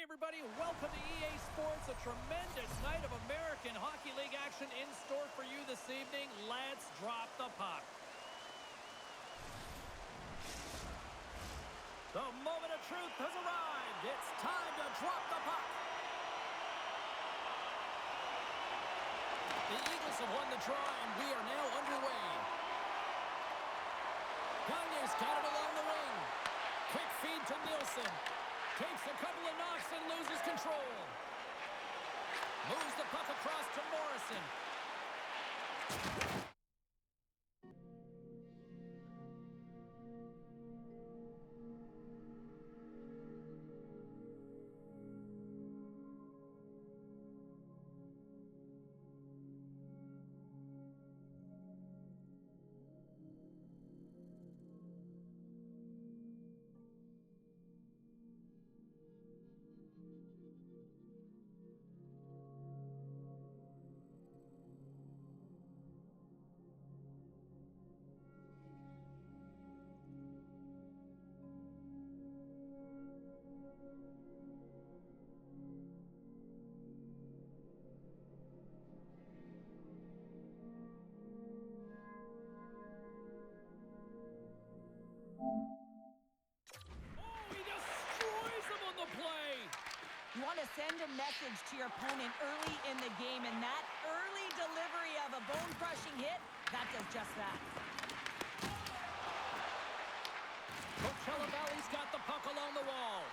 everybody. Welcome to EA Sports, a tremendous night of American Hockey League action in store for you this evening. Let's drop the puck. The moment of truth has arrived. It's time to drop the puck. The Eagles have won the draw, and we are now underway. Gagne's got it along the wing. Quick feed to Nielsen. Takes a couple of knocks and loses control. Moves the puck across to Morrison. You want to send a message to your opponent early in the game, and that early delivery of a bone-crushing hit, that does just that. Coachella Valley's got the puck along the wall.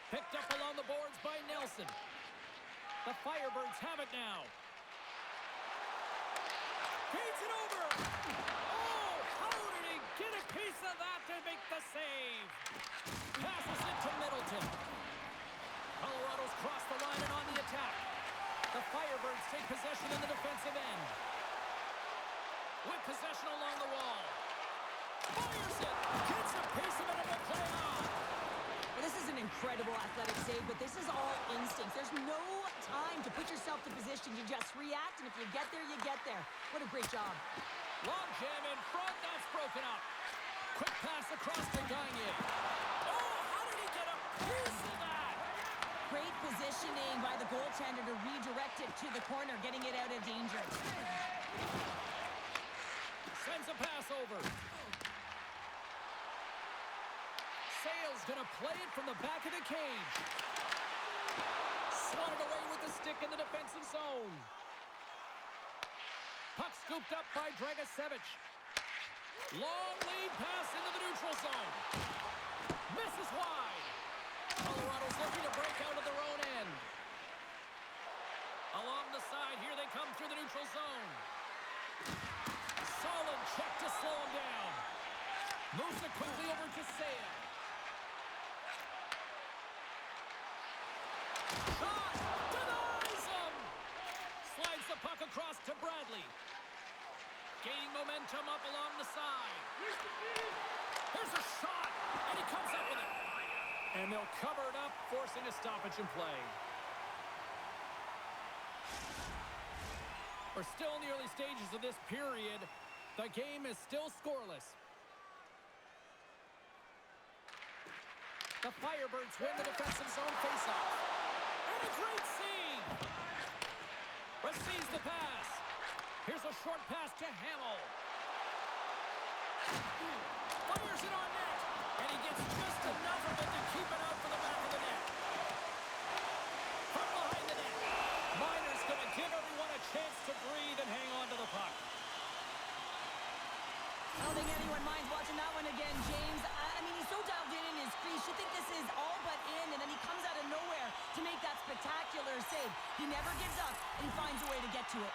Picked up along the boards by Nelson. The Firebirds have it now. Feeds it over. Oh, how did he get a piece of that to make the save? Passes it to Middleton. Colorado's crossed the line and on the attack. The Firebirds take possession in the defensive end. With possession along the wall. Fires it. Gets a piece of it and will play on. Well, this is an incredible athletic save, but this is all instinct. There's no time to put yourself in position. You just react, and if you get there, you get there. What a great job. Long jam in front. That's broken up. Quick pass across to Gagne. Oh, how did he get a piece of that? Great positioning by the goaltender to redirect it to the corner, getting it out of danger. Sends a pass over. Sale's going to play it from the back of the cage. Swatted away with the stick in the defensive zone. Puck scooped up by Dragicevic. Long lead pass into the neutral zone. Misses wide. Colorado's looking to break out of their own end. Along the side, here they come through the neutral zone. Solid check to slow him down. Moves it quickly over to Sale. Shot! Denies him! Slides the puck across to Bradley. Gaining momentum up along the side. Here's a shot! And he comes up with it. And they'll cover it up, forcing a stoppage in play. We're still in the early stages of this period. The game is still scoreless. The Firebirds win the defensive zone faceoff. And a great save! Receives the pass. Here's a short pass to Hamill. Fires it on net. And he gets just enough of it to keep it out for the back of the net. From behind the net. Miner's going to give everyone a chance to breathe and hang on to the puck. I don't think anyone minds watching that one again, James. I mean, he's so dialed in his crease. You think this is all but in, and then he comes out of nowhere to make that spectacular save. He never gives up, and he finds a way to get to it.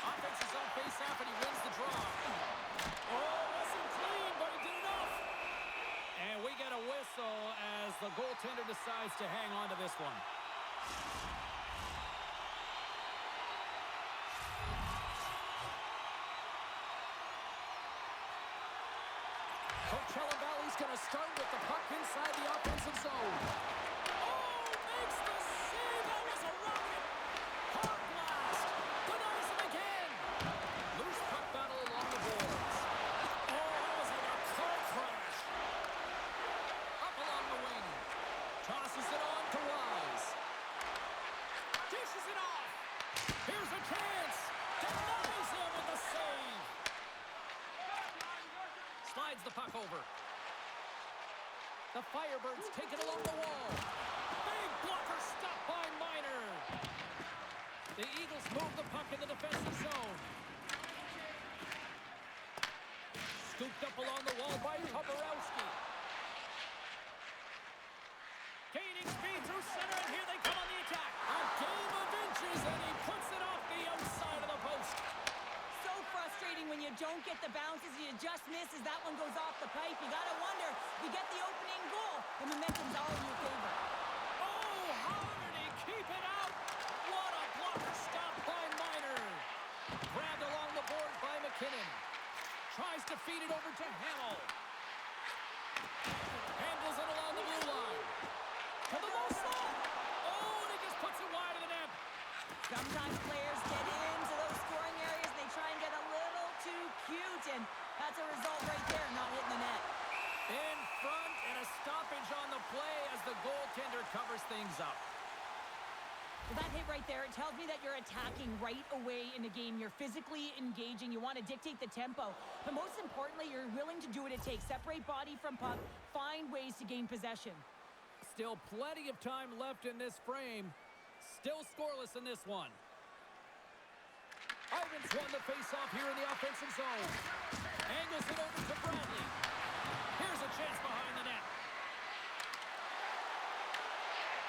Offense is on face-off, and he wins the draw. Oh, wasn't clean, but he did enough. And we get a whistle as the goaltender decides to hang on to this one. Coachella Valley's going to start with the puck inside the offensive zone. Oh, makes the save. That was a rocket. Hard blast. Denies him again. Loose puck battle along the boards. Oh, that was like a car crash. Up along the wing. Tosses it on to Wise. Dishes it off. Here's a chance. Denies him with the save. Slides the puck over. The Firebirds take it along the wall. Big blocker stopped by Miner. The Eagles move the puck in the defensive zone. Scooped up along the wall by Paparowski. Gaining speed through center, and here they come on the attack. A game of inches, and he puts it off the outside of the post. So frustrating when you don't get the bounces, you just miss as that one goes off the pipe. You gotta wonder, if you get the opening goal, the momentum's all in your favor. Oh, how did he keep it out? What a blocker stop by Miner. Grabbed along the board by McKinnon. Tries to feed it over to Hamill. Handles it along the blue line. To the low slot. Oh, and he just puts it wide of the net. Sometimes players get into those scoring areas, they try and get a little too cute, and that's a result right there, not hitting the net. In front, and a stoppage on the play as the goaltender covers things up. Well, that hit right there, it tells me that you're attacking right away in the game. You're physically engaging. You want to dictate the tempo. But most importantly, you're willing to do what it takes. Separate body from puck. Find ways to gain possession. Still plenty of time left in this frame. Still scoreless in this one. Ivans won the face-off here in the offensive zone. Angles it over to Bradley. Here's a chance behind the net.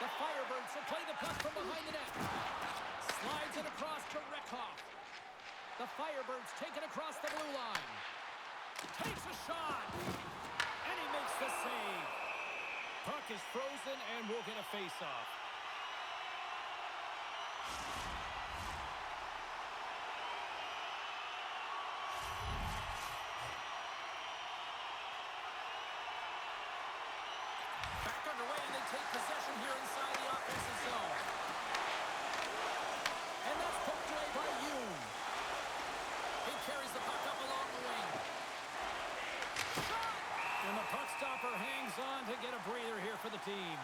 The Firebirds will play the puck from behind the net. Slides it across to Reckhoff. The Firebirds take it across the blue line. Takes a shot. And he makes the save. Puck is frozen, and we'll get a face-off. Back underway, and they take possession here inside the offensive zone. And that's poked away by Yoon. He carries the puck up along the wing. Shot! And the puck stopper hangs on to get a breather here for the team.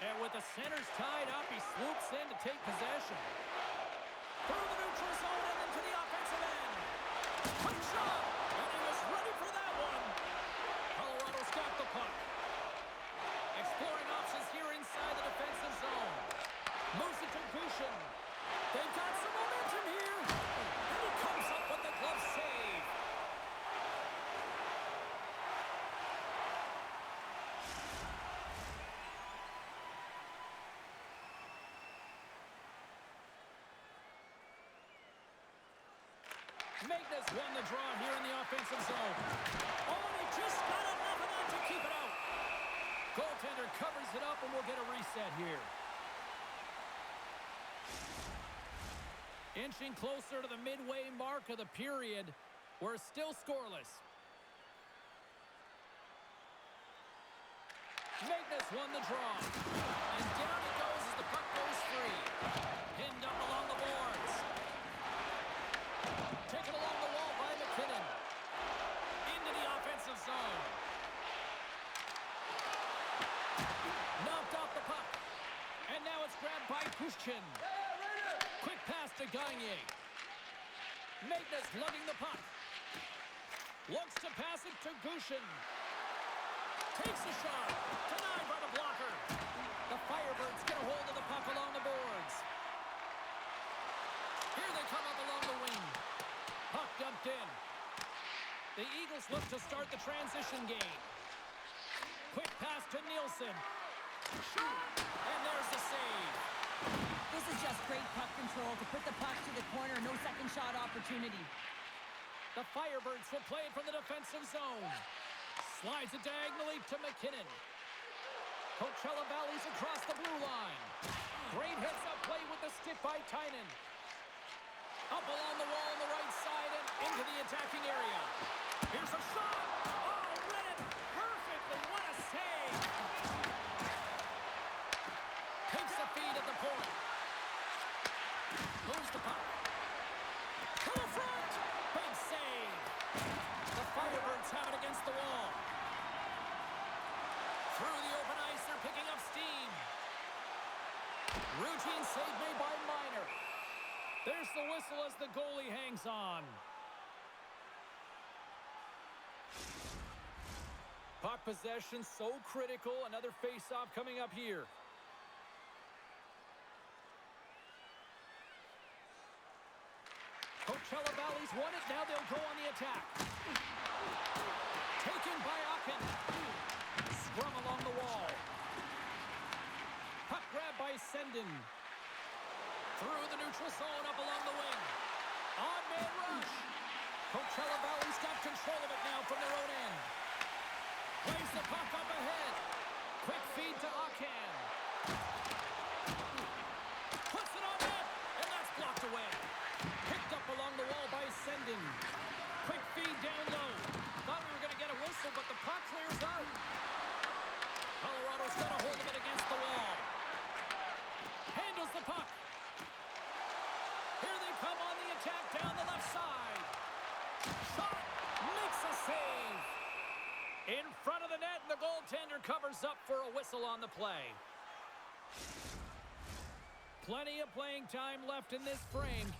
And with the centers tied up, he swoops in to take possession. Through the neutral zone and into the offensive end. Quick shot! And he was ready for that one. Colorado's got the puck. Exploring options here inside the defensive zone. Moves it to Gushin. They've got some momentum here. And he comes up with the glove save. Magnus won the draw here in the offensive zone. Oh, and he just got enough of that to keep it out. Goaltender covers it up, and we'll get a reset here. Inching closer to the midway mark of the period. We're still scoreless. Magnus won the draw. And down it goes as the puck goes free. Pinned up along the boards. Taken along the wall by McKinnon. Into the offensive zone. Knocked off the puck. And now it's grabbed by Pushkin. Quick pass to Gagne. Magnus lugging the puck. Looks to pass it to Gushin. Takes a shot. Denied by the blocker. The Firebirds get a hold of the puck along the boards. Here they come up along the wing. Puck dumped in. The Eagles look to start the transition game. Quick pass to Nielsen. Shoot! And there's the save. This is just great puck control to put the puck to the corner. No second shot opportunity. The Firebirds will play it from the defensive zone. Slides it diagonally to McKinnon. Coachella Valley's across the blue line. Great heads-up play with the stick by Tynan. Up along the wall on the right side and into the attacking area. Here's a shot. Oh, read it perfectly. What a save. Takes the feed at the point. Moves the puck. To the front. Big save. The Firebirds have it against the wall. Through the open ice, they're picking up steam. Routine save made by Minor. There's the whistle as the goalie hangs on. Puck possession so critical. Another face-off coming up here. Coachella Valley's won it. Now they'll go on the attack. Taken by Akin. Scrum along the wall. Puck grab by Sendin. Through the neutral zone, up along the wing. On-man rush. Coachella Valley's got control of it now from their own end. Plays the puck up ahead. Quick feed to Akin. Puts it on net, and that's blocked away. Picked up along the wall by Sendin. Quick feed down low. Thought we were going to get a whistle, but the puck clears out. Colorado's got a hold of it against the wall. Handles the puck. Here they come on the attack down the left side. Shot. Makes a save. In front of the net, and the goaltender covers up for a whistle on the play. Plenty of playing time left in this frame.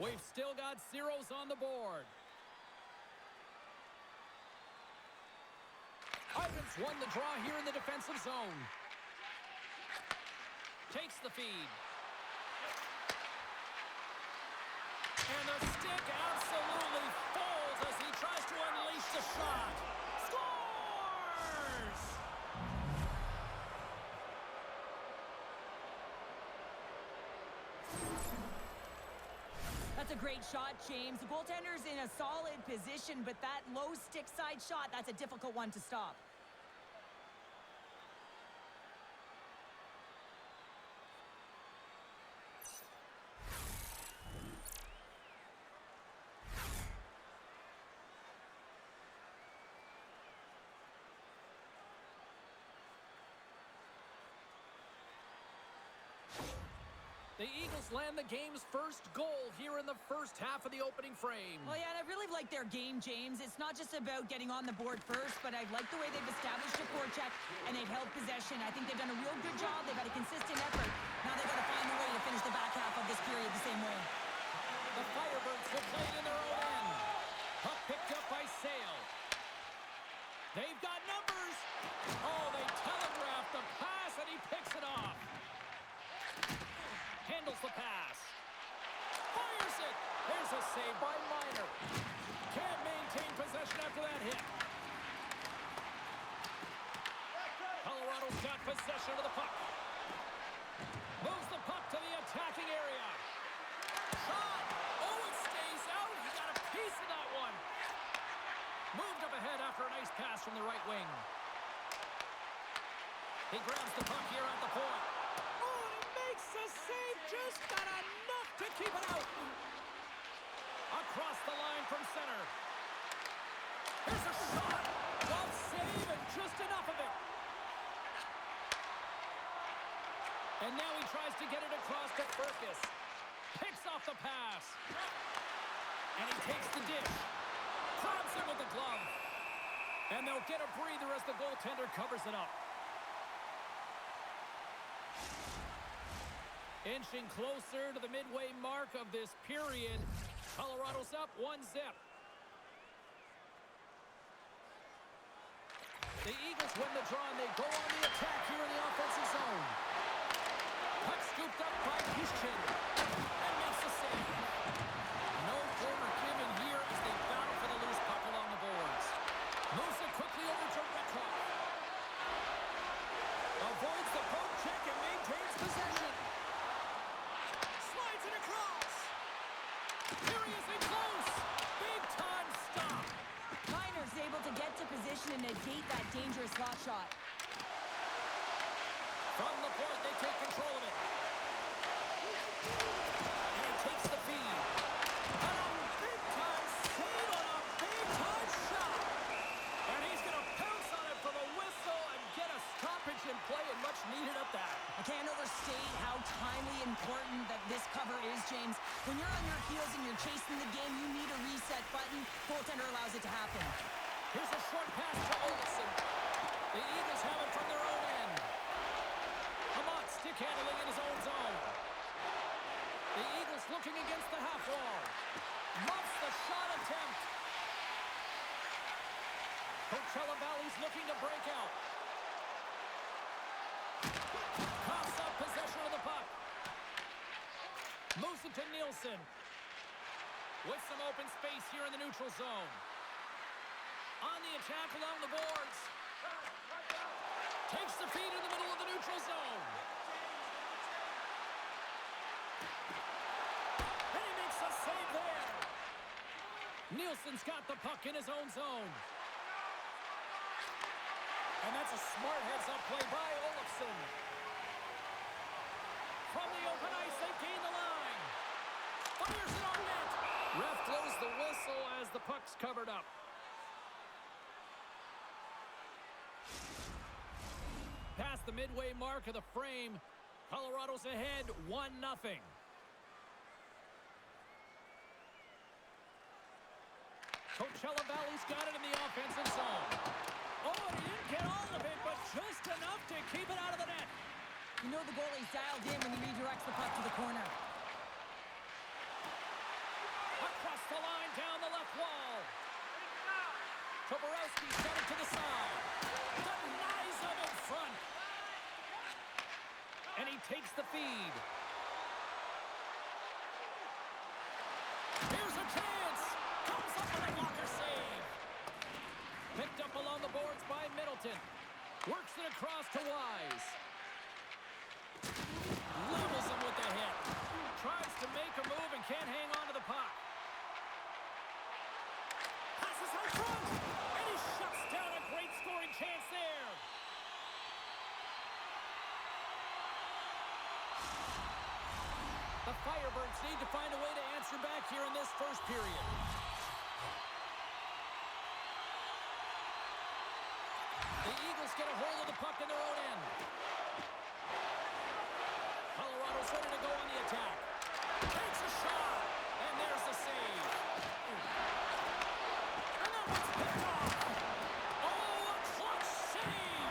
We've still got zeros on the board. Ivans won the draw here in the defensive zone. Takes the feed. And the stick absolutely folds as he tries to unleash the shot. Scores! That's a great shot, James. The goaltender's in a solid position, but that low stick side shot, that's a difficult one to stop. The Eagles land the game's first goal here in the first half of the opening frame. Well, yeah, and I really like their game, James. It's not just about getting on the board first, but I like the way they've established a forecheck and they've held possession. I think they've done a real good job. They've had a consistent effort. Now they've got to find a way to finish the back half of this period the same way. The Firebirds will play it in their own end. Puck picked up by Sale. They've got numbers. Oh, they telegraphed the pass, and he picks it off. Handles the pass. Fires it. There's a save by Minor. Can't maintain possession after that hit. Colorado's got possession of the puck. Moves the puck to the attacking area. Shot. Oh, it stays out. He got a piece of that one. Moved up ahead after a nice pass from the right wing. He grabs the puck here at the point. The save, just got enough to keep it out. Across the line from center. Here's a shot. Well, save and just enough of it. And now he tries to get it across to Ferkus. Picks off the pass. And he takes the dish. Grabs it with the glove. And they'll get a breather as the goaltender covers it up. Inching closer to the midway mark of this period. Colorado's up 1-0. The Eagles win the draw, and they go on the attack here in the offensive zone. Puck scooped up by Huschin. And makes the save. No corner given here as they battle for the loose puck along the boards. Moves it quickly over to Reckhoff. Avoids the poke check and maintains possession. Slides it across. Here he is in close. Big time stop. Minor's able to get to position and negate that dangerous slot shot. From the point, they take control of it. And he takes the feed. And a big-time save on a big-time shot. And he's going to pounce on it for the whistle and get a stoppage in play, and much needed at that. I can't overstate how timely important that this cover is, James. When you're on your heels and you're chasing the game, you need a reset button. Goaltender allows it to happen. Here's a short pass to Olsen. The Eagles have it from their own end. Hamont stick handling in his own zone. The Eagles looking against the half wall. Muffs the shot attempt. Coachella Valley's looking to break out. Coughs up possession of the puck. Moves it to Nielsen. With some open space here in the neutral zone. On the attack along the boards. Takes the feed in the middle of the neutral zone. And he makes a save there. Nielsen's got the puck in his own zone. And that's a smart heads-up play by Olofsson. From the open ice, they gain the line. Fires it on net. Ref blows the whistle as the puck's covered up. Past the midway mark of the frame, Colorado's ahead 1-0. Coachella Valley's got it in the offensive zone. Oh, he didn't get all of it, but just enough to keep it out of the net. You know the goalie's dialed in when he redirects the puck to the corner. Across the line, down the left wall. Toborowski's got it to the side. Denies him in front. And he takes the feed. Here's a chance. Comes up with a blocker save. Picked up along the boards by Middleton. Works it across to Wise. Levels him with the hit. Tries to make a move and can't hang on to the puck. Passes out front. And he shuts down a great scoring chance there. The Firebirds need to find a way to answer back here in this first period. The Eagles get a hold of the puck in their own end. Colorado's ready to go on the attack. Takes a shot, and there's the save. And that one's picked off. Oh, a clutch save.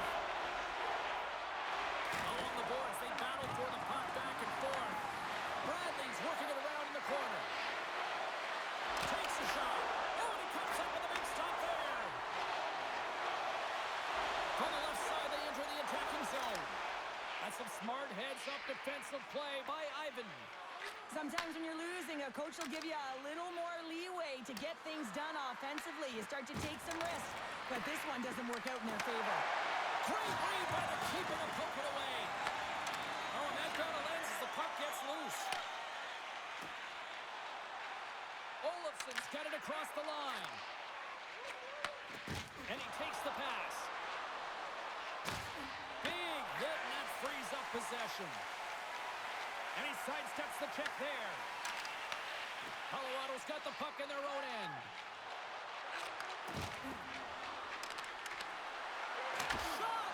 Along the boards, they battle for the puck back and forth. Bradley's working it around in the corner. Takes a shot. Oh, and he comes up with a big stop there. From the left side, they enter the attacking zone. That's some smart heads-up defensive play by Ivan. Sometimes when you're losing, a coach will give you a little more leeway to get things done offensively. You start to take some risks, but this one doesn't work out in their favor. Great read by the keeper to poke it away. Oh, and that down the lens as the puck gets loose. Olofsson's got it across the line. And he takes the pass. Big hit, and that frees up possession. And he sidesteps the check there. Colorado's got the puck in their own end. Shot!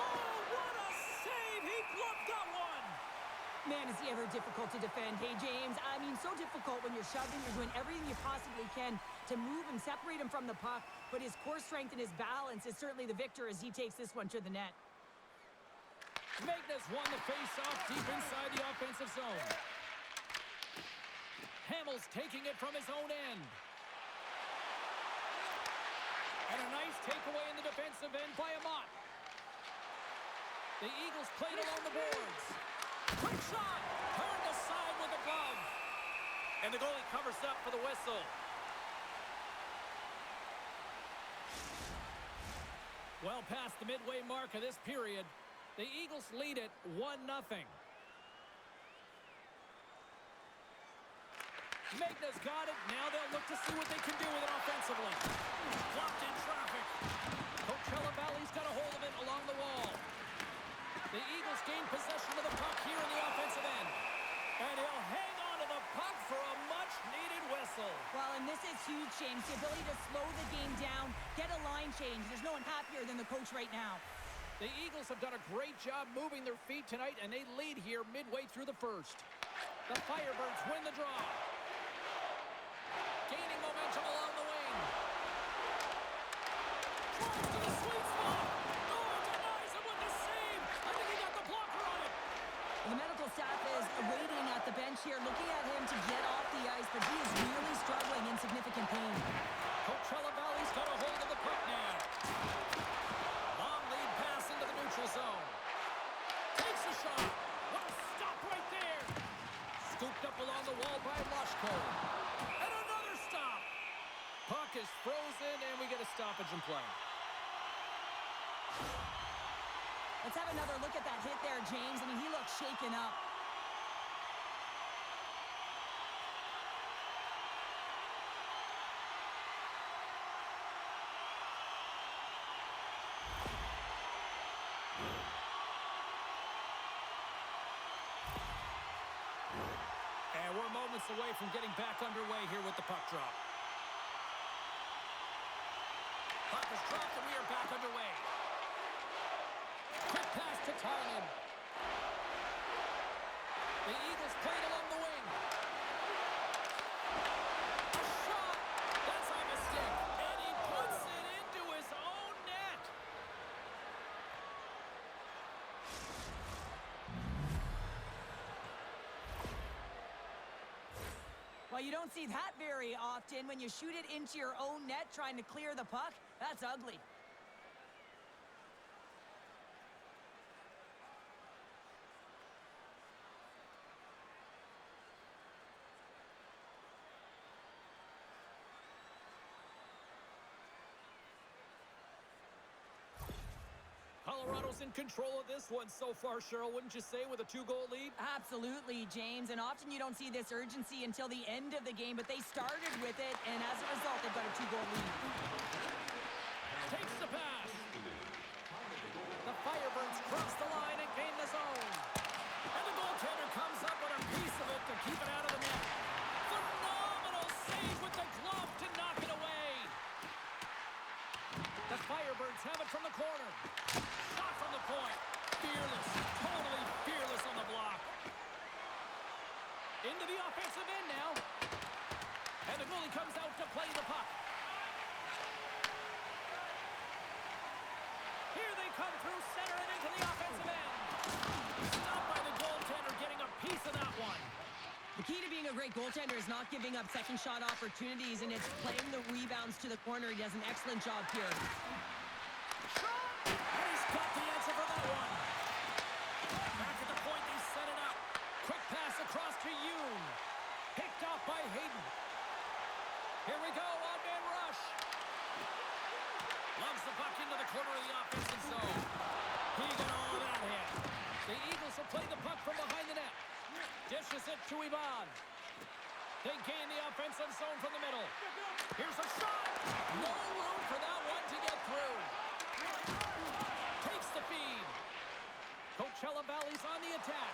Oh, what a save! He gloved that one! Man, is he ever difficult to defend. Hey, James, I mean, so difficult when you're shoving. You're doing everything you possibly can to move and separate him from the puck. But his core strength and his balance is certainly the victor as he takes this one to the net. Magnus won the face-off deep inside the offensive zone. Hamill's taking it from his own end. And a nice takeaway in the defensive end by Amott. The Eagles played along the boards. Quick shot! Turned aside with a glove. And the goalie covers up for the whistle. Well past the midway mark of this period, the Eagles lead it 1-0. Magna's got it. Now they'll look to see what they can do with it offensively. Blocked in traffic. Coachella Valley's got a hold of it along the wall. The Eagles gain possession of the puck here in the offensive end. And he'll hang on to the puck for a much-needed whistle. Well, and this is huge, James. The ability to slow the game down, get a line change. There's no one happier than the coach right now. The Eagles have done a great job moving their feet tonight, and they lead here midway through the first. The Firebirds win the draw. Gaining momentum along the wing. Drives to the sweet spot. Oh, denies him with the save. I think he got the blocker on it. The medical staff is waiting at the bench here, looking at him to get off the ice, but he is really struggling in significant pain. Coachella Valley's got a hold of the puck now. Long lead pass into the neutral zone. Takes a shot. What a stop right there. Scooped up along the wall by Lushko. And another stop. Puck is frozen, and we get a stoppage in play. Let's have another look at that hit there, James. I mean, he looks shaken up. And we're moments away from getting back underway here with the puck drop. Puck is dropped, and we are back underway. Quick pass to Tynan. The Eagles played along the wing. A shot! That's on a stick. And he puts it into his own net. Well, you don't see that very often when you shoot it into your own net trying to clear the puck. That's ugly. Colorado's in control of this one so far, Cheryl, wouldn't you say, with a 2-goal lead? Absolutely, James. And often you don't see this urgency until the end of the game, but they started with it, and as a result, they've got a 2-goal lead. Takes the pass. The Firebirds cross the line and gain the zone. And the goaltender comes up with a piece of it to keep it out of the net. Phenomenal save with the glove to knock it away. The Firebirds have it from the corner. Shot from the point. Fearless. Totally fearless on the block. Into the offensive end now. And the goalie comes out to play the puck. Here they come through center and into the offensive end. Stopped by the goaltender, getting a piece of that one. The key to being a great goaltender is not giving up second shot opportunities, and it's playing the rebounds to the corner. He does an excellent job here. And he's got the answer for that one. Back at the point, they set it up. Quick pass across to Yoon. Picked off by Hayden. Here we go, odd-man rush. Loves the puck into the corner of the offensive zone. He got all that hit. The Eagles will play the puck from behind the net. Dishes it to Ivan. They gain the offensive zone from the middle. Here's a shot. No room for that one to get through. Takes the feed. Coachella Valley's on the attack.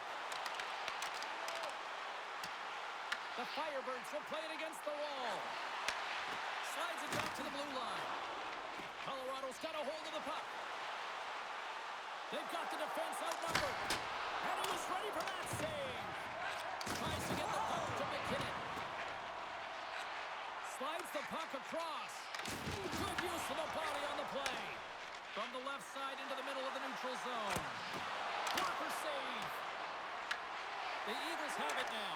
The Firebirds will play it against the wall. Slides it back to the blue line. Colorado's got a hold of the puck. They've got the defense outnumbered. And he was ready for that save. Tries to get the puck to McKinnon. Slides the puck across. Good use of the body on the play. From the left side into the middle of the neutral zone. Blocker save. The Eagles have it now.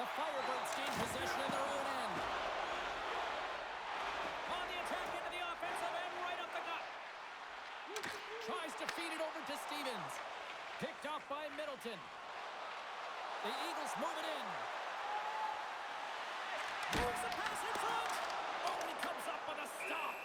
The Firebirds gain possession in their own end. On the attack into the offensive end, right up the gut. Tries to feed it over to Stevens. Picked off by Middleton. The Eagles move it in. Moves the pass in front. Oh, he comes up with a stop.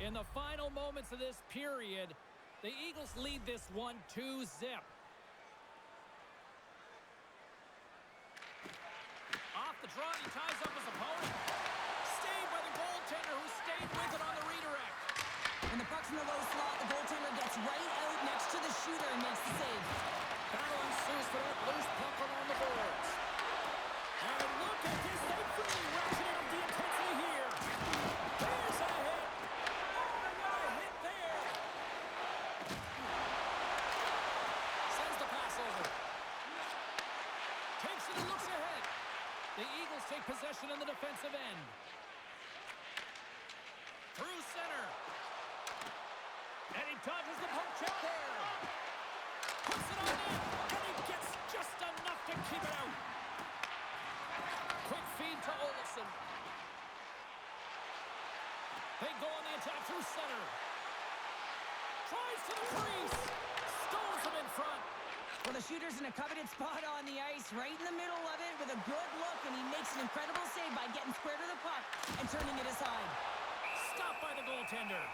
In the final moments of this period, the Eagles lead this one 2-zip. Off the draw, he ties up his opponent. Saved by the goaltender who stayed with it on the redirect. When the puck's in the low slot, the goaltender gets right out next to the shooter and makes the save. Battle ensues for that loose puck along the boards. And look at this. They really ratcheted up the intensity here. There's a hit. Oh, what a hit there. Sends the pass over. Takes it and looks ahead. The Eagles take possession in the defensive end. Through center. And he dodges the puck check there. Puts it on in. And he gets just enough to keep it out. Quick feed to Olsen. They go on the attack through center. Tries to the crease. Stones him in front. Well, the shooter's in a coveted spot on the ice, right in the middle of it with a good look, and he makes an incredible save by getting square to the puck and turning it aside. Stopped by the goaltender.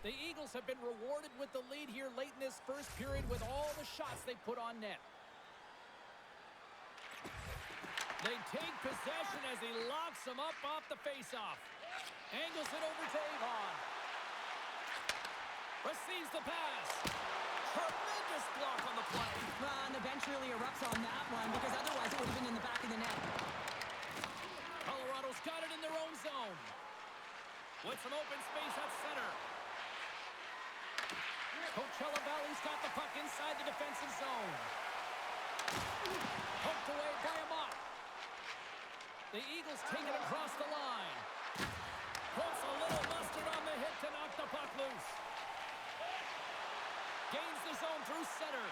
The Eagles have been rewarded with the lead here late in this first period with all the shots they put on net. They take possession as he locks them up off the faceoff. Angles it over to Avon. Receives the pass. Tremendous block on the play. Well, and the bench really erupts on that one because otherwise it would have been in the back of the net. Colorado's got it in their own zone. With some open space at center. Coachella Valley's got the puck inside the defensive zone. Poked away by Amott. The Eagles take it across the line. Puts a little mustard on the hit to knock the puck loose. Gains the zone through center.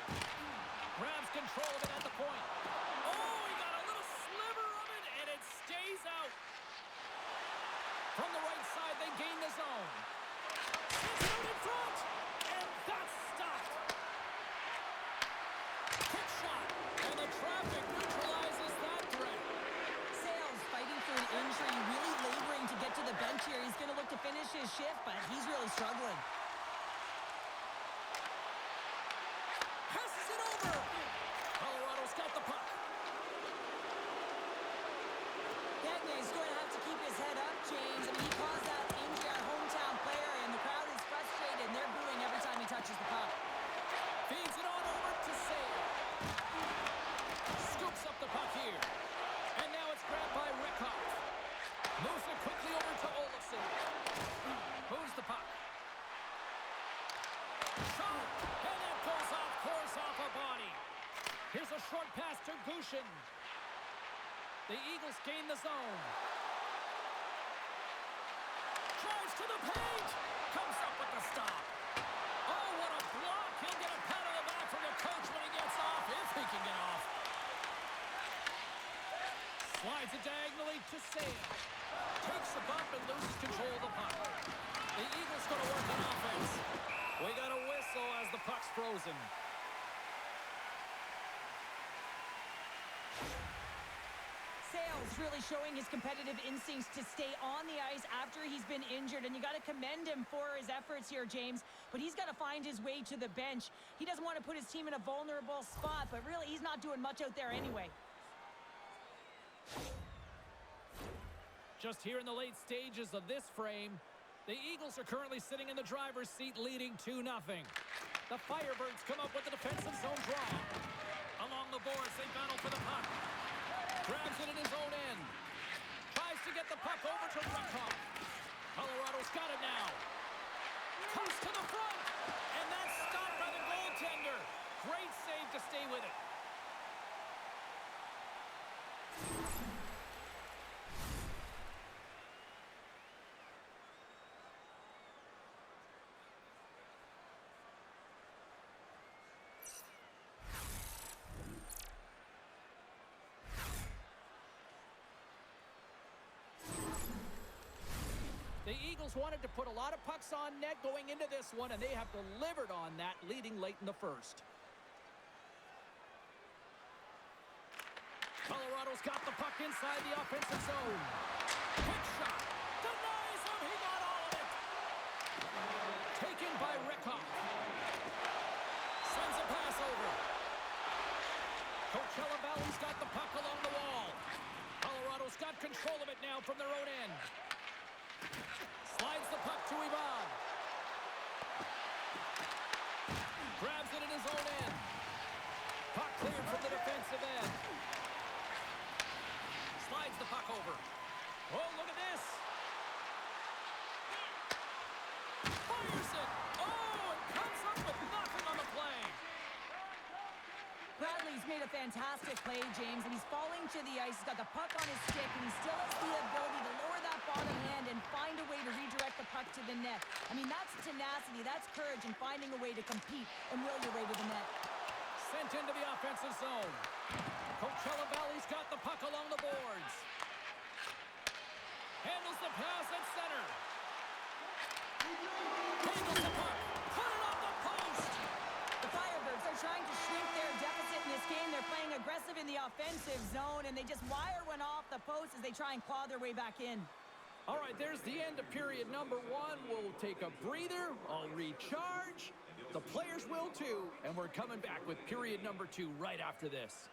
Grabs control of it at the point. Oh, he got a little sliver of it, and it stays out. From the right side, they gain the zone. It's out in front, and that's stopped. Quick shot, and the traffic neutralizes that threat. Sales fighting for an injury, really laboring to get to the bench here. He's going to look to finish his shift, but he's really struggling. Passes it over. Colorado's got the puck. Gagney's going to have to keep his head up, James. I mean, he caused that injury, our hometown player, and the crowd is frustrated. They're booing every time he touches the puck. Feeds it on over to Sale. Scoops up the puck here. And now it's grabbed by Rickhoff. Moves it quickly over to Olsen. Moves the puck. Shot! And that goes off course off a body. Here's a short pass to Gushin. The Eagles gain the zone. Drives to the paint. Comes up with the stop. Oh, what a block. He'll get a pat on the back from the coach when he gets off, if he can get off. Slides it diagonally to Sale. Takes the bump and loses control of the puck. The Eagles going to work on offense. We got a whistle as the puck's frozen. Sales really showing his competitive instincts to stay on the ice after he's been injured, and you got to commend him for his efforts here, James. But he's got to find his way to the bench. He doesn't want to put his team in a vulnerable spot, but really he's not doing much out there anyway. Just here in the late stages of this frame, the Eagles are currently sitting in the driver's seat leading 2-0. The Firebirds come up with the defensive zone draw. Along the boards, they battle for the puck. Grabs it in his own end. Tries to get the puck over to Rickhoff. Colorado's got it now. Comes to the front. And that's stopped by the goaltender. Great save to stay with it. Flyers wanted to put a lot of pucks on net going into this one, and they have delivered on that, leading late in the first. Colorado's got the puck inside the offensive zone. Quick shot. Denies him. He got all of it. Taken by Rickhoff. Sends a pass over. Coachella Valley's got the puck along the wall. Colorado's got control of it now from their own end. Slides the puck to Ivan. Grabs it in his own end. Puck cleared from the defensive end. Slides the puck over. Oh, look at this. Fires it. Oh, it comes up with nothing on the play. Bradley's made a fantastic play, James, and he's falling to the ice. He's got the puck on his stick, and he still has the ability to lower that bottom hand and find a way to redirect the puck to the net. I mean, that's tenacity, that's courage, and finding a way to compete and will your way to the net. Sent into the offensive zone. Coachella Valley's got the puck along the boards. Handles the pass at center. Handles the puck. Put it on the post. The Firebirds are trying to shrink their deficit in this game. They're playing aggressive in the offensive zone, and they just wire one off the post as they try and claw their way back in. All right, there's the end of period number 1. We'll take a breather. I'll recharge. The players will too, and we're coming back with period number 2 right after this.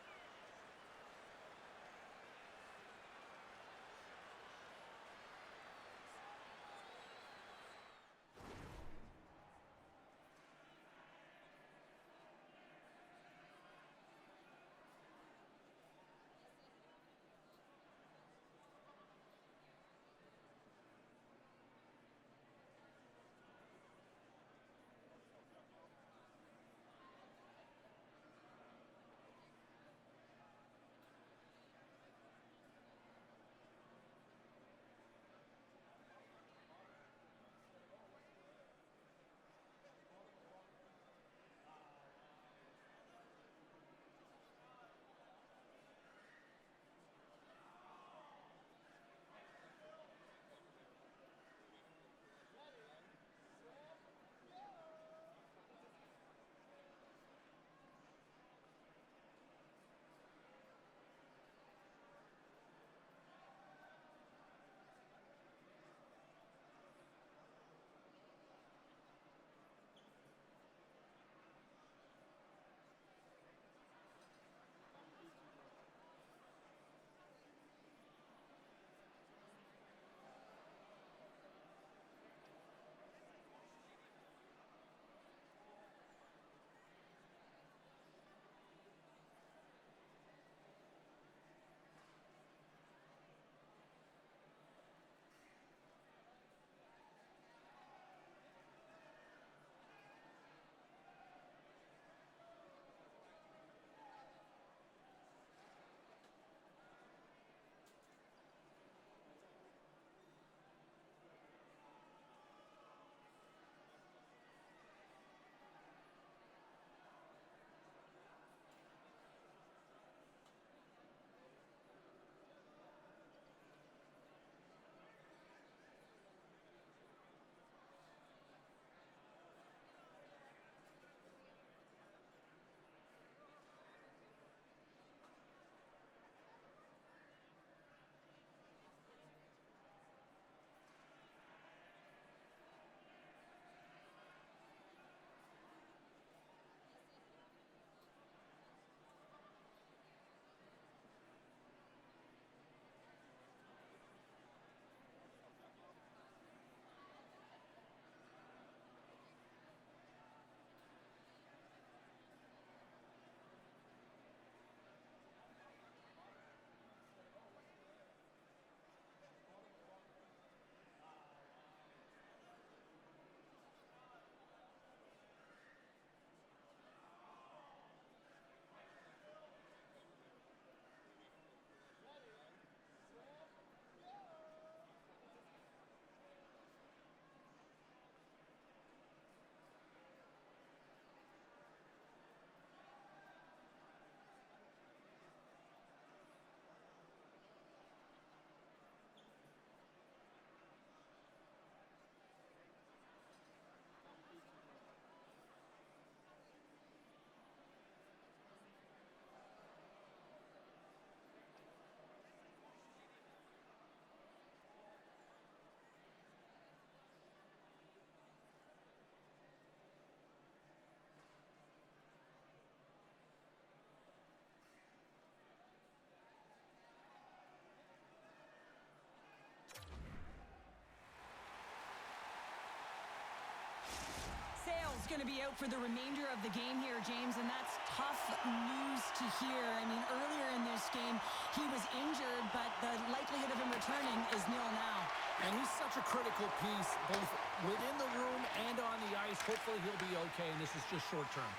going to be out for the remainder of the game here, James, and that's tough news to hear. I mean, earlier in this game, he was injured, but the likelihood of him returning is nil now. And he's such a critical piece, both within the room and on the ice. Hopefully he'll be okay, and this is just short term.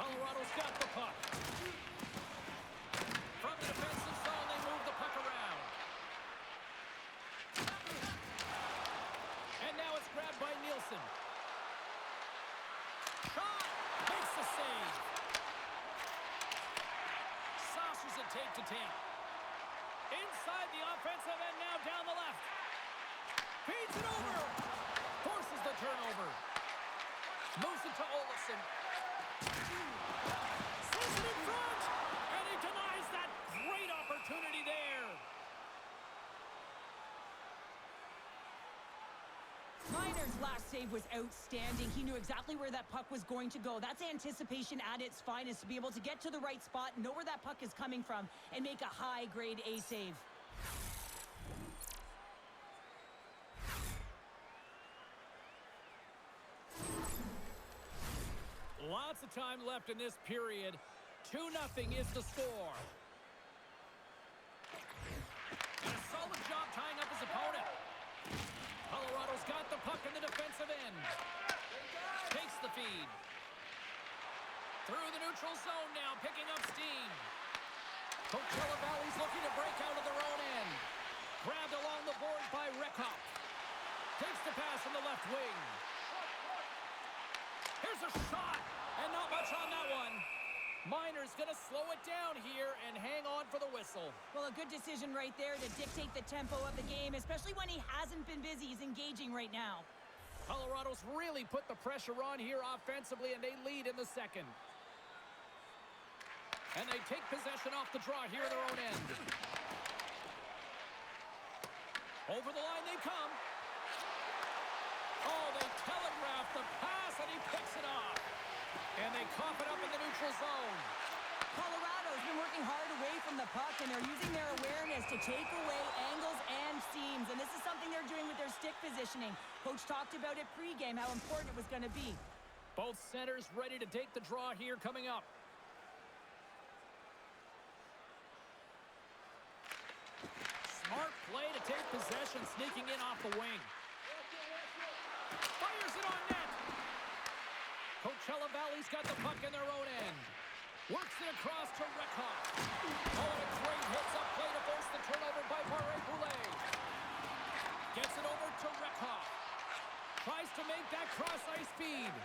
Colorado's got the puck. From the defensive zone, they move the puck around. And now it's grabbed by Nielsen. Shot! Makes the save. Saucers it tape to tape. Inside the offensive end, now down the left. Feeds it over. Forces the turnover. Moves it to Olofsson. Says it in front. And he denies that great opportunity there. Miner's last save was outstanding. He knew exactly where that puck was going to go. That's anticipation at its finest, to be able to get to the right spot, know where that puck is coming from, and make a high-grade A save. Lots of time left in this period. 2-0 is the score. And a solid job tying up his opponent. Colorado's got the puck in the defensive end. Takes the feed. Through the neutral zone now, picking up steam. Coachella Valley's looking to break out of their own end. Grabbed along the boards by Rekhoff. Takes the pass in the left wing. Here's a shot, and not much on that one. Miner's going to slow it down here and hang on for the whistle. Well, a good decision right there to dictate the tempo of the game, especially when he hasn't been busy. He's engaging right now. Colorado's really put the pressure on here offensively, and they lead in the second. And they take possession off the draw here in their own end. Over the line they come. Oh, they telegraph the pass, and he picks it off. And they cough it up in the neutral zone. Colorado's been working hard away from the puck, and they're using their awareness to take away angles and seams. And this is something they're doing with their stick positioning. Coach talked about it pregame, how important it was going to be. Both centers ready to take the draw here coming up. Smart play to take possession, sneaking in off the wing. Fires it on net. Coachella Valley's got the puck in their own end. Works it across to Rekhoff. Oh, and a great hits up play to force the turnover by Barré-Boulet. Gets it over to Rekhoff. Tries to make that cross-ice feed.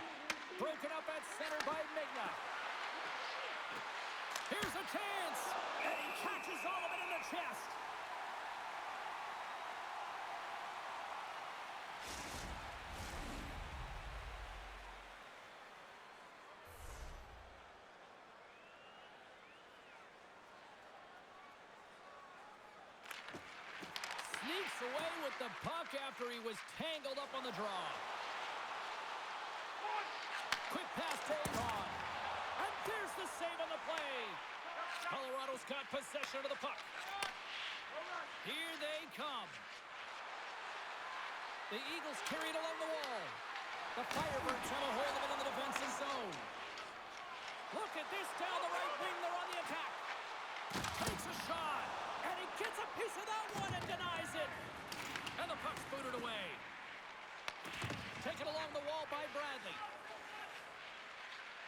Broken up at center by Migna. Here's a chance. And he catches all of it in the chest. Sneaks away with the puck after he was tangled up on the draw. Quick pass to Avon. And there's the save on the play. Colorado's got possession of the puck. Here they come. The Eagles carry it along the wall. The Firebirds have a hold of it in the defensive zone. Look at this down the right wing. They're on the attack. Takes a shot. And he gets a piece of that one and denies it. And the puck's booted away. Taken along the wall by Bradley.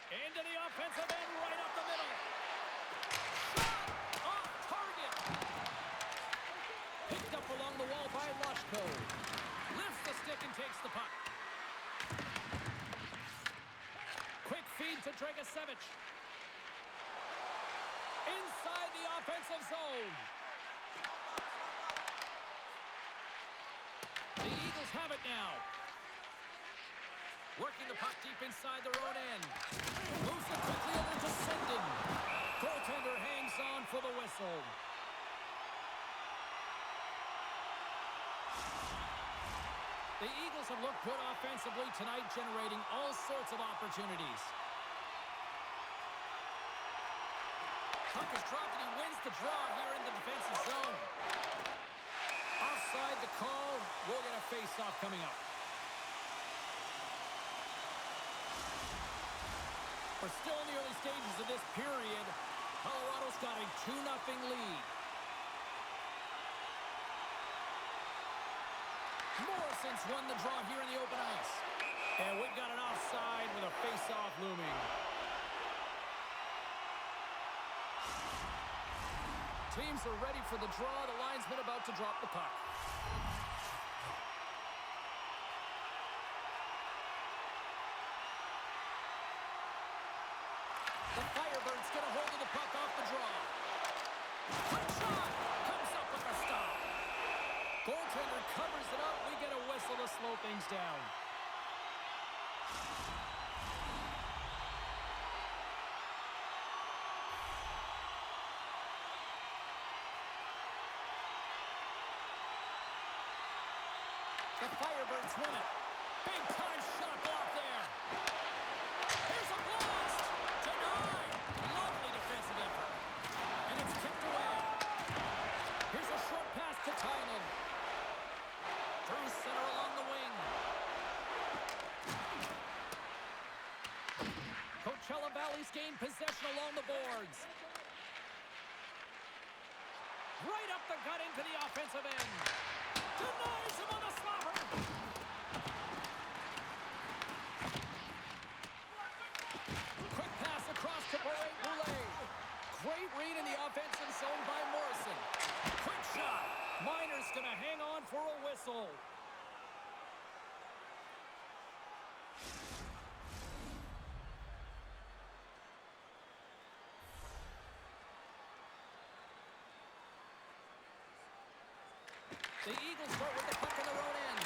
Into the offensive end, right up the middle. Shot off target. Picked up along the wall by Lushko. Lifts the stick and takes the puck. Quick feed to Dragicevic. Inside the offensive zone. The Eagles have it now. Working the puck deep inside their own end. Moves it quickly over to Sendin. Goaltender hangs on for the whistle. The Eagles have looked good offensively tonight, generating all sorts of opportunities. Puck is dropped and he wins the draw here in the defensive zone. Offside the call. We'll get a face-off coming up. We're still in the early stages of this period. Colorado's got a 2-0 lead. Morrison's won the draw here in the open ice. And we've got an offside with a face-off looming. Teams are ready for the draw. The linesman about to drop the puck. The Firebirds get a hold of the puck off the draw. Quick shot! Comes up with a stop. Goaltender covers it up. We get a whistle to slow things down. The Firebirds win it. Big time shot block there. Here's a blast. Denied. Lovely defensive effort. And it's kicked away. Here's a short pass to Tynan. Through center along the wing. Coachella Valley's gained possession along the boards. Right up the gut into the offensive end. Denies him on the slapper. Quick pass across to Boulet. Great read in the offensive zone by Morrison. Quick shot. Miner's going to hang on for a whistle. The Eagles start with the puck in their own end.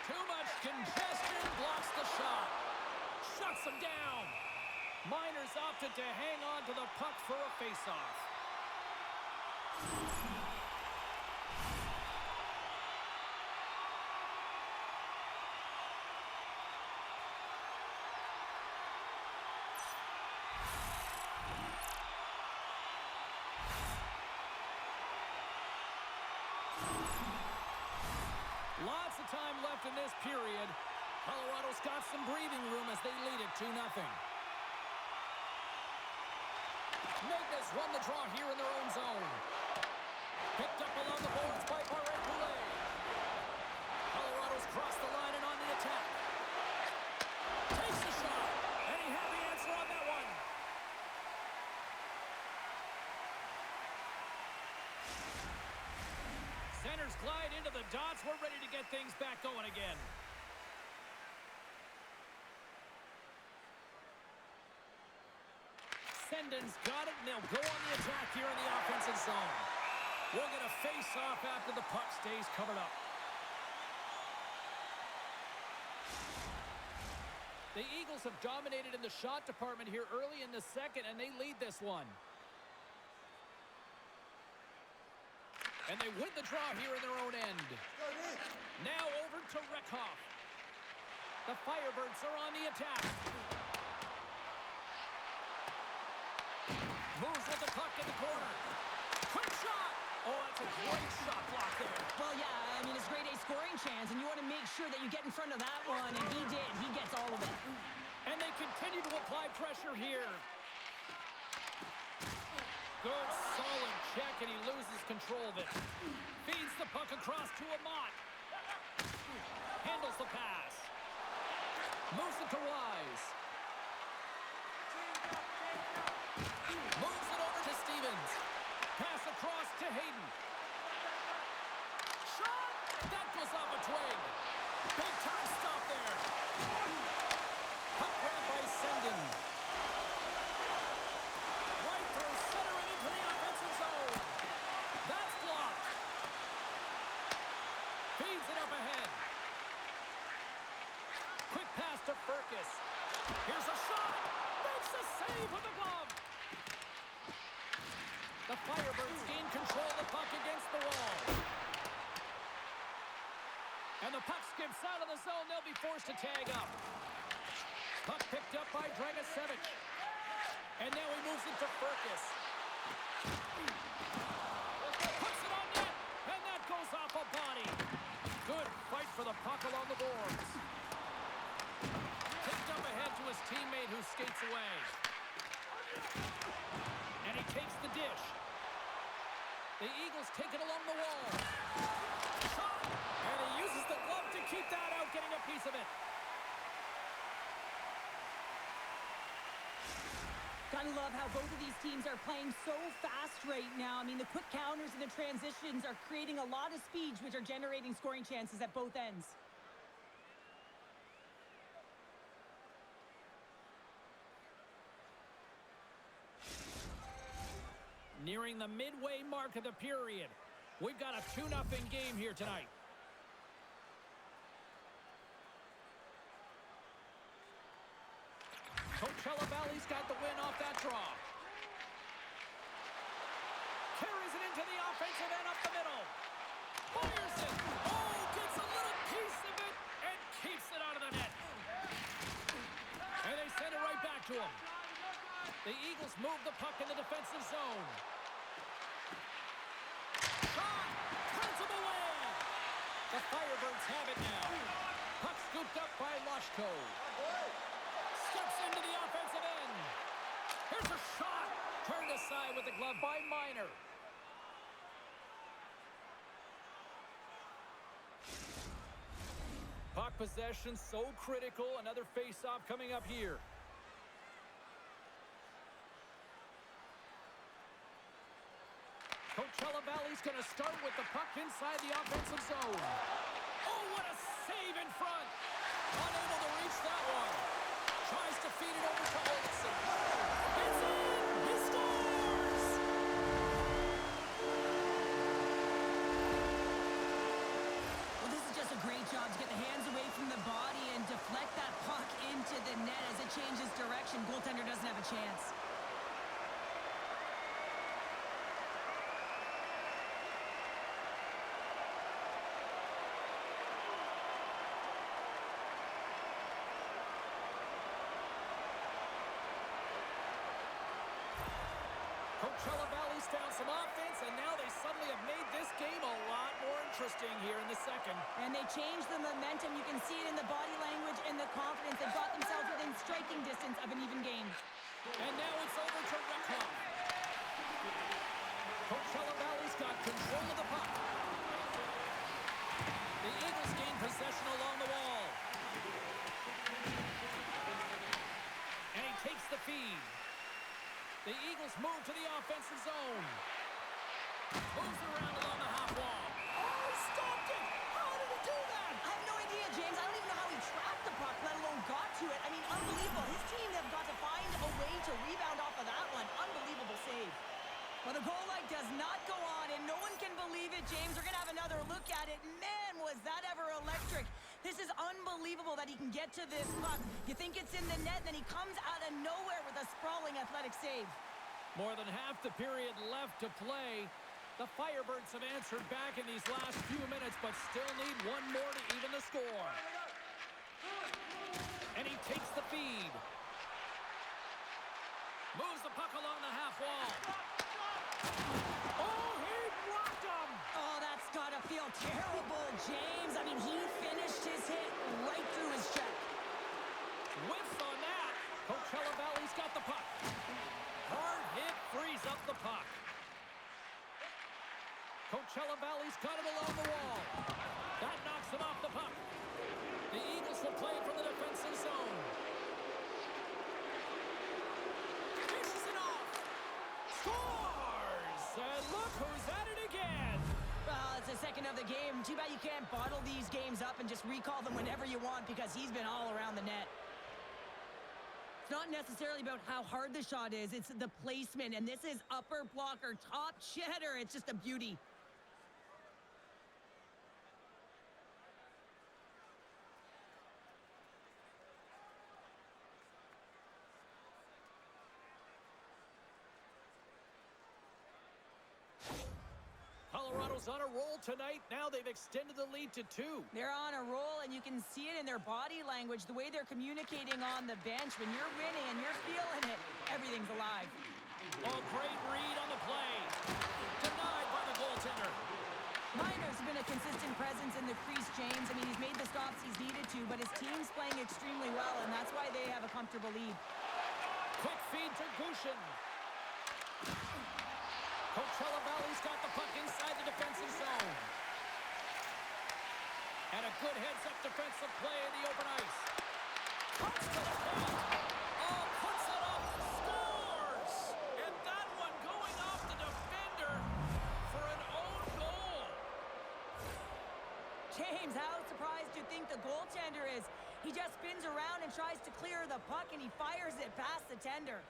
Too much congestion, blocks the shot. Shuts them down. Miners opted to hang on to the puck for a face-off. Lots of time left in this period. Colorado's got some breathing room as they lead it 2-0. Magnus won the draw here in their own zone. Picked up along the boards by Boulet. Colorado's crossed the line and on the attack. Takes the shot. Any happy answer on that one? Centers glide into the dots. We're ready to get things back going again. Sendon's got it, and they'll go on the attack here in the offensive zone. We'll get a face-off after the puck stays covered up. The Eagles have dominated in the shot department here early in the second, and they lead this one. And they win the draw here in their own end. Now over to Reckhoff. The Firebirds are on the attack. Moves with the puck in the corner. Quick shot! Oh, that's a great shot block there. Well, yeah, I mean, it's grade A scoring chance, and you want to make sure that you get in front of that one, and he did. He gets all of it. And they continue to apply pressure here. Good, solid check, and he loses control of it. Feeds the puck across to Amat. Handles the pass. Moves it to Wise. Moves it over to Stevens. Pass across to Hayden. Shot! That goes off a twig. Big time stop there. Puck grab by Sendon. Right through center and into the offensive zone. That's blocked. Feeds it up ahead. Quick pass to Furcus. Here's a shot. Makes a save with the glove. The Firebirds gain control of the puck against the wall. And the puck skips out of the zone. They'll be forced to tag up. Puck picked up by Dragicevic. And now he moves it to Furcus. Puts it on net. And that goes off a the boards. Kicked up ahead to his teammate who skates away. And he takes the dish. The Eagles take it along the wall. Shot! And he uses the glove to keep that out, getting a piece of it. Gotta love how both of these teams are playing so fast right now. I mean, the quick counters and the transitions are creating a lot of speed, which are generating scoring chances at both ends. Nearing the midway mark of the period. We've got a 2-0 game here tonight. Coachella Valley's got the win off that draw. Carries it into the offensive end up the middle. Fires it. Oh, gets a little piece of it and keeps it out of the net. And they send it right back to him. The Eagles move the puck in the defensive zone. Shot! Turns him away! The Firebirds have it now. Puck scooped up by Loshko. Steps into the offensive end. Here's a shot. Turned aside with the glove by Miner. Puck possession so critical. Another face-off coming up here. Coachella Valley's going to start with the puck inside the offensive zone. Oh, what a save in front. Unable to reach that one. Tries to feed it over to Olsen. It's in! He scores! Well, this is just a great job to get the hands away from the body and deflect that puck into the net as it changes direction. Goaltender doesn't have a chance. Coachella Valley's found some offense, and now they suddenly have made this game a lot more interesting here in the second. And they changed the momentum. You can see it in the body language and the confidence. They got themselves within striking distance of an even game. And now it's over to Reckoff. Coachella Valley's got control of the puck. The Eagles gain possession along the wall. And he takes the feed. The Eagles move to the offensive zone. Moves it around along the half wall. Oh, he stopped it! How did he do that? I have no idea, James. I don't even know how he trapped the puck, let alone got to it. I mean, unbelievable. His team have got to find a way to rebound off of that one. Unbelievable save. Well, the goal light does not go on, and no one can believe it, James. We're going to have another look at it. Man, was that ever electric. This is unbelievable that he can get to this puck. You think it's in the net, then he comes out of nowhere with a sprawling athletic save. More than half the period left to play. The Firebirds have answered back in these last few minutes, but still need one more to even the score. And he takes the feed. Moves the puck along the half wall. Oh, he blocked him! Oh, that's gotta feel terrible, James. I mean, he finished his hit right through his check. Whiffs on that. Coachella Valley's got the puck. Hard hit frees up the puck. Coachella Valley's got it along the wall. That knocks him off the puck. The Eagles will play it from the defensive zone. Fishes it off. Scores! And look who's at it again. Well, it's the second of the game. Too bad you can't bottle these games up and just recall them whenever you want because he's been all around the net. It's not necessarily about how hard the shot is. It's the placement, and this is upper blocker, top cheddar. It's just a beauty. Colorado's on a roll tonight. Now they've extended the lead to 2. They're on a roll, and you can see it in their body language, the way they're communicating on the bench. When you're winning and you're feeling it, everything's alive. Oh, great read on the play. Denied by the goaltender. Miner's been a consistent presence in the crease, James. I mean, he's made the stops he's needed. team's playing extremely well, and that's why they have a comfortable lead. Quick feed to Gushin. Coachella Valley's got the puck inside the defensive zone. And a good heads-up defensive play in the open ice. Puts to the point. Oh, puts it up. Scores! And that one going off the defender for an own goal. James, how surprised do you think the goaltender is? He just spins around and tries to clear the puck, and he fires it past the tender.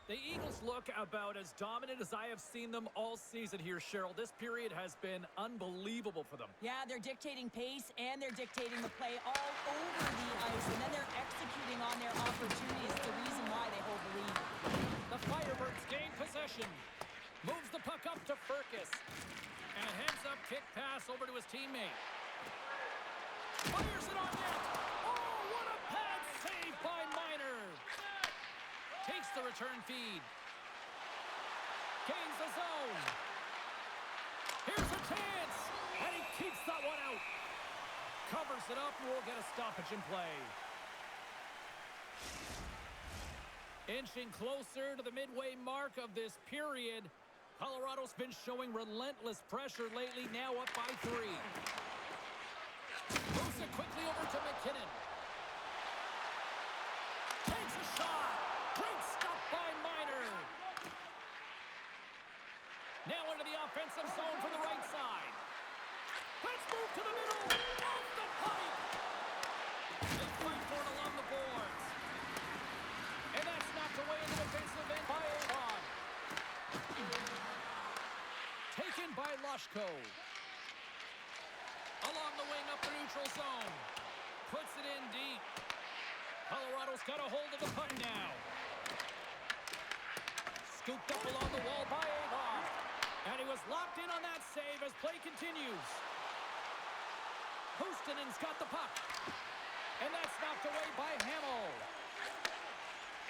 The Eagles look about as dominant as I have seen them all season here, Cheryl. This period has been unbelievable for them. Yeah, they're dictating pace, and they're dictating the play all over the ice, and then they're executing on their opportunities. The reason why they hold the lead. The Firebirds gain possession. Moves the puck up to Furcus. And a heads-up kick pass over to his teammate. Fires it on net. Oh, what a pad save by Miner. Takes the return feed. Gains the zone. Here's a chance. And he keeps that one out. Covers it up and we'll get a stoppage in play. Inching closer to the midway mark of this period. Colorado's been showing relentless pressure lately, now up by 3. Moves it quickly over to McKinnon. Takes a shot. Great stop by Miner. Now into the offensive zone from the right side. Let's move to the middle. Off the pipe. They fight for it along the boards. And that's knocked away in the defensive end by Avon. Taken by Lushko. Along the wing up the neutral zone. Puts it in deep. Colorado's got a hold of the puck now. Scooped up along the wall by Avon. And he was locked in on that save as play continues. Houstonen's got the puck. And that's knocked away by Hamill.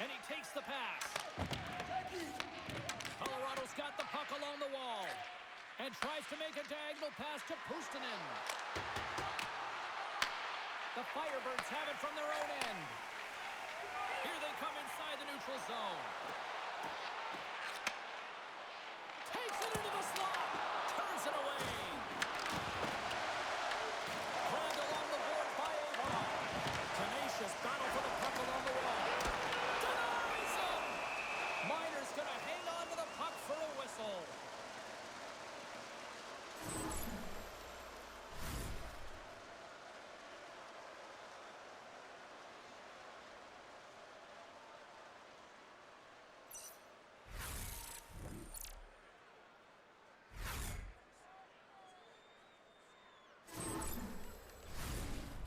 And he takes the pass. Colorado's got the puck along the wall. And tries to make a diagonal pass to Puustinen. The Firebirds have it from their own end. Here they come inside the neutral zone. Takes it into the slot. Turns it away. Grabbed along the board by Avon. Tenacious battle for the puck along the wall. Denies him. Miner's going to hang on to the puck for a whistle.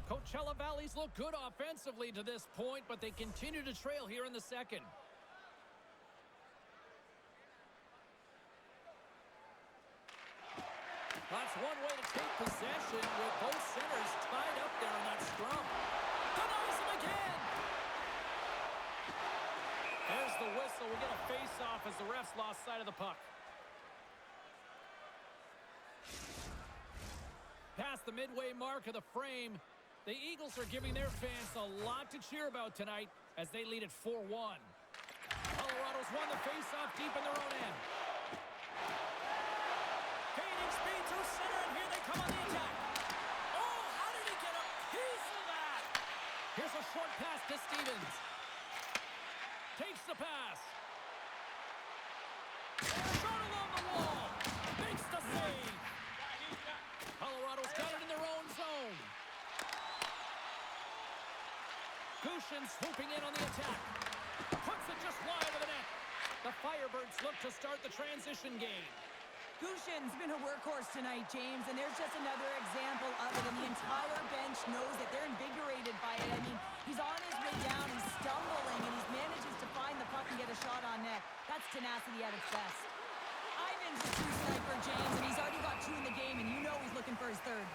Coachella Valley's look good offensively to this point, but they continue to trail here in the second. That's one way to take possession with both centers tied up there in that scrum. Denies him again. There's the whistle. We get a face-off as the refs lost sight of the puck. Past the midway mark of the frame, the Eagles are giving their fans a lot to cheer about tonight as they lead at 4-1. Colorado's won the face-off deep in their own end. Gaining speed through center, and here they come on the attack. Oh, how did he get a piece of that? Here's a short pass to Stevens. Takes the pass. Shot along the wall. Makes the save. Colorado's got it in their own zone. Gushin swooping in on the attack. Puts it just wide of the net. The Firebirds look to start the transition game. Gushin's been a workhorse tonight, James, and there's just another example of it, and the entire bench knows that they're invigorated by it. I mean, he's on his way down, he's stumbling, and he manages to find the puck and get a shot on net. That's tenacity at its best. Ivan's a true sniper, James, and he's already got 2 in the game, and you know he's looking for his third.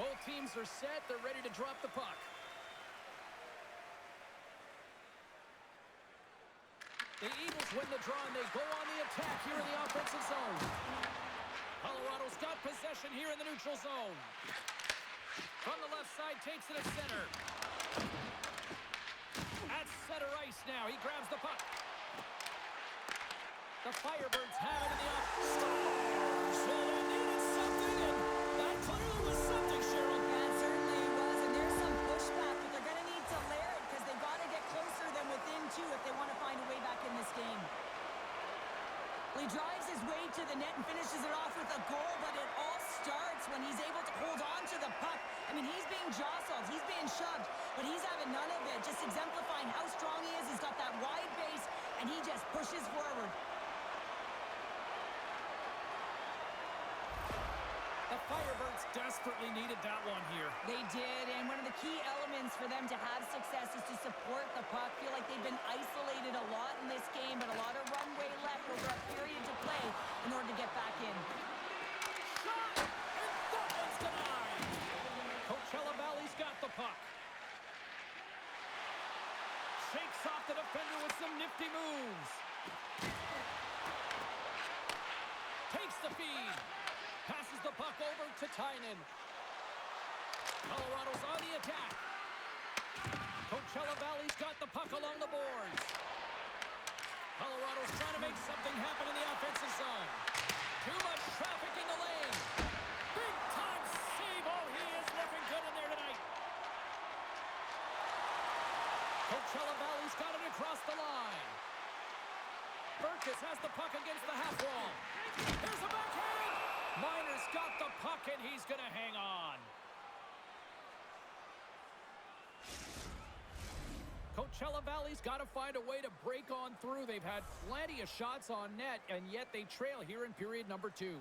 Both teams are set. They're ready to drop the puck. The Eagles win the draw, and they go on the attack here in the offensive zone. Colorado's got possession here in the neutral zone. From the left side, takes it at center. At center ice now. He grabs the puck. The Firebirds have it in the offense. So they needed something, and that clearly was something, Cheryl. That certainly was, and there's some pushback, but they're going to need to layer it because they've got to get closer than within two if they want to find a way back in this game. Well, he drives his way to the net and finishes it off with a goal, but it all starts when he's able to hold on to the puck. I mean, he's being jostled, he's being shoved, but he's having none of it, just exemplifying how strong he is. He's got that wide base, and he just pushes forward. The Firebirds desperately needed that one here. They did, and one of the key elements for them to have success is to support the puck. Feel like they've been isolated a lot in this game, but a lot of runway left over a period to play in order to get back in. Shot! And that one's denied! Coachella Valley's got the puck. Shakes off the defender with some nifty moves. Takes the feed. Passes the puck over to Tynan. Colorado's on the attack. Coachella Valley's got the puck along the boards. Colorado's trying to make something happen in the offensive zone. Too much traffic in the lane. Big time save. Oh, he is looking good in there tonight. Coachella Valley's got it across the line. Burkus has the puck against the half wall. Here's a backhand. Miner's got the puck, and he's going to hang on. Coachella Valley's got to find a way to break on through. They've had plenty of shots on net, and yet they trail here in period number 2.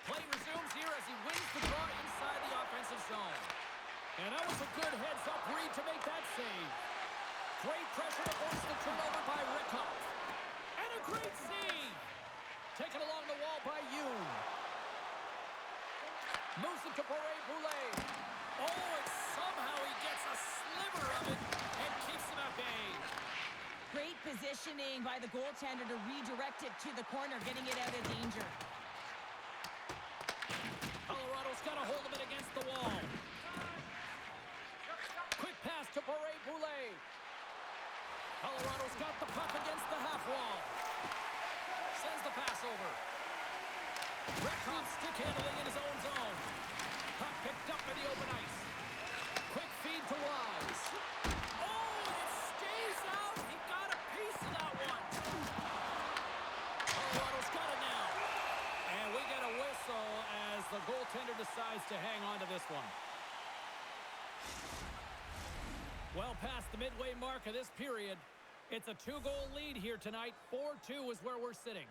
Play resumes here as he wins the draw inside the offensive zone. And that was a good heads-up read to make that save. Great pressure to force the turnover by Rickhoff. And a great save. Taken along the wall by Yoon. Moves it to Boulet. Oh, and somehow he gets a sliver of it and keeps him at bay. Great positioning by the goaltender to redirect it to the corner, getting it out of danger. Colorado's got a hold of it against the wall. Quick pass to Boulet. Colorado's got the puck against the half wall. Sends the pass over. Rickhoff stick handling in his own zone. Puck picked up in the open ice. Quick feed to Wise. Oh, and it stays out. He got a piece of that one. Colorado's got it now. And we get a whistle as the goaltender decides to hang on to this one. Well past the midway mark of this period. It's a 2-goal lead here tonight. 4-2 is where we're sitting.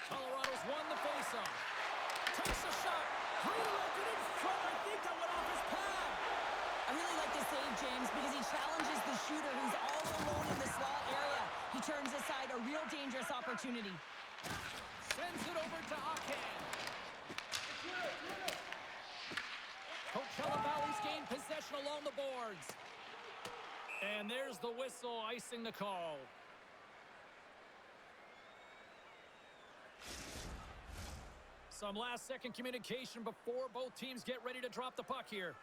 Colorado's won the faceoff. Takes a shot. Redirected in front. I think that went off his pad. I really like this save, James, because he challenges the shooter who's all alone in the slot area. He turns aside a real dangerous opportunity. Sends it over to Akan. Coachella Valley's gained possession along the boards. And there's the whistle icing the call. Some last-second communication before both teams get ready to drop the puck here.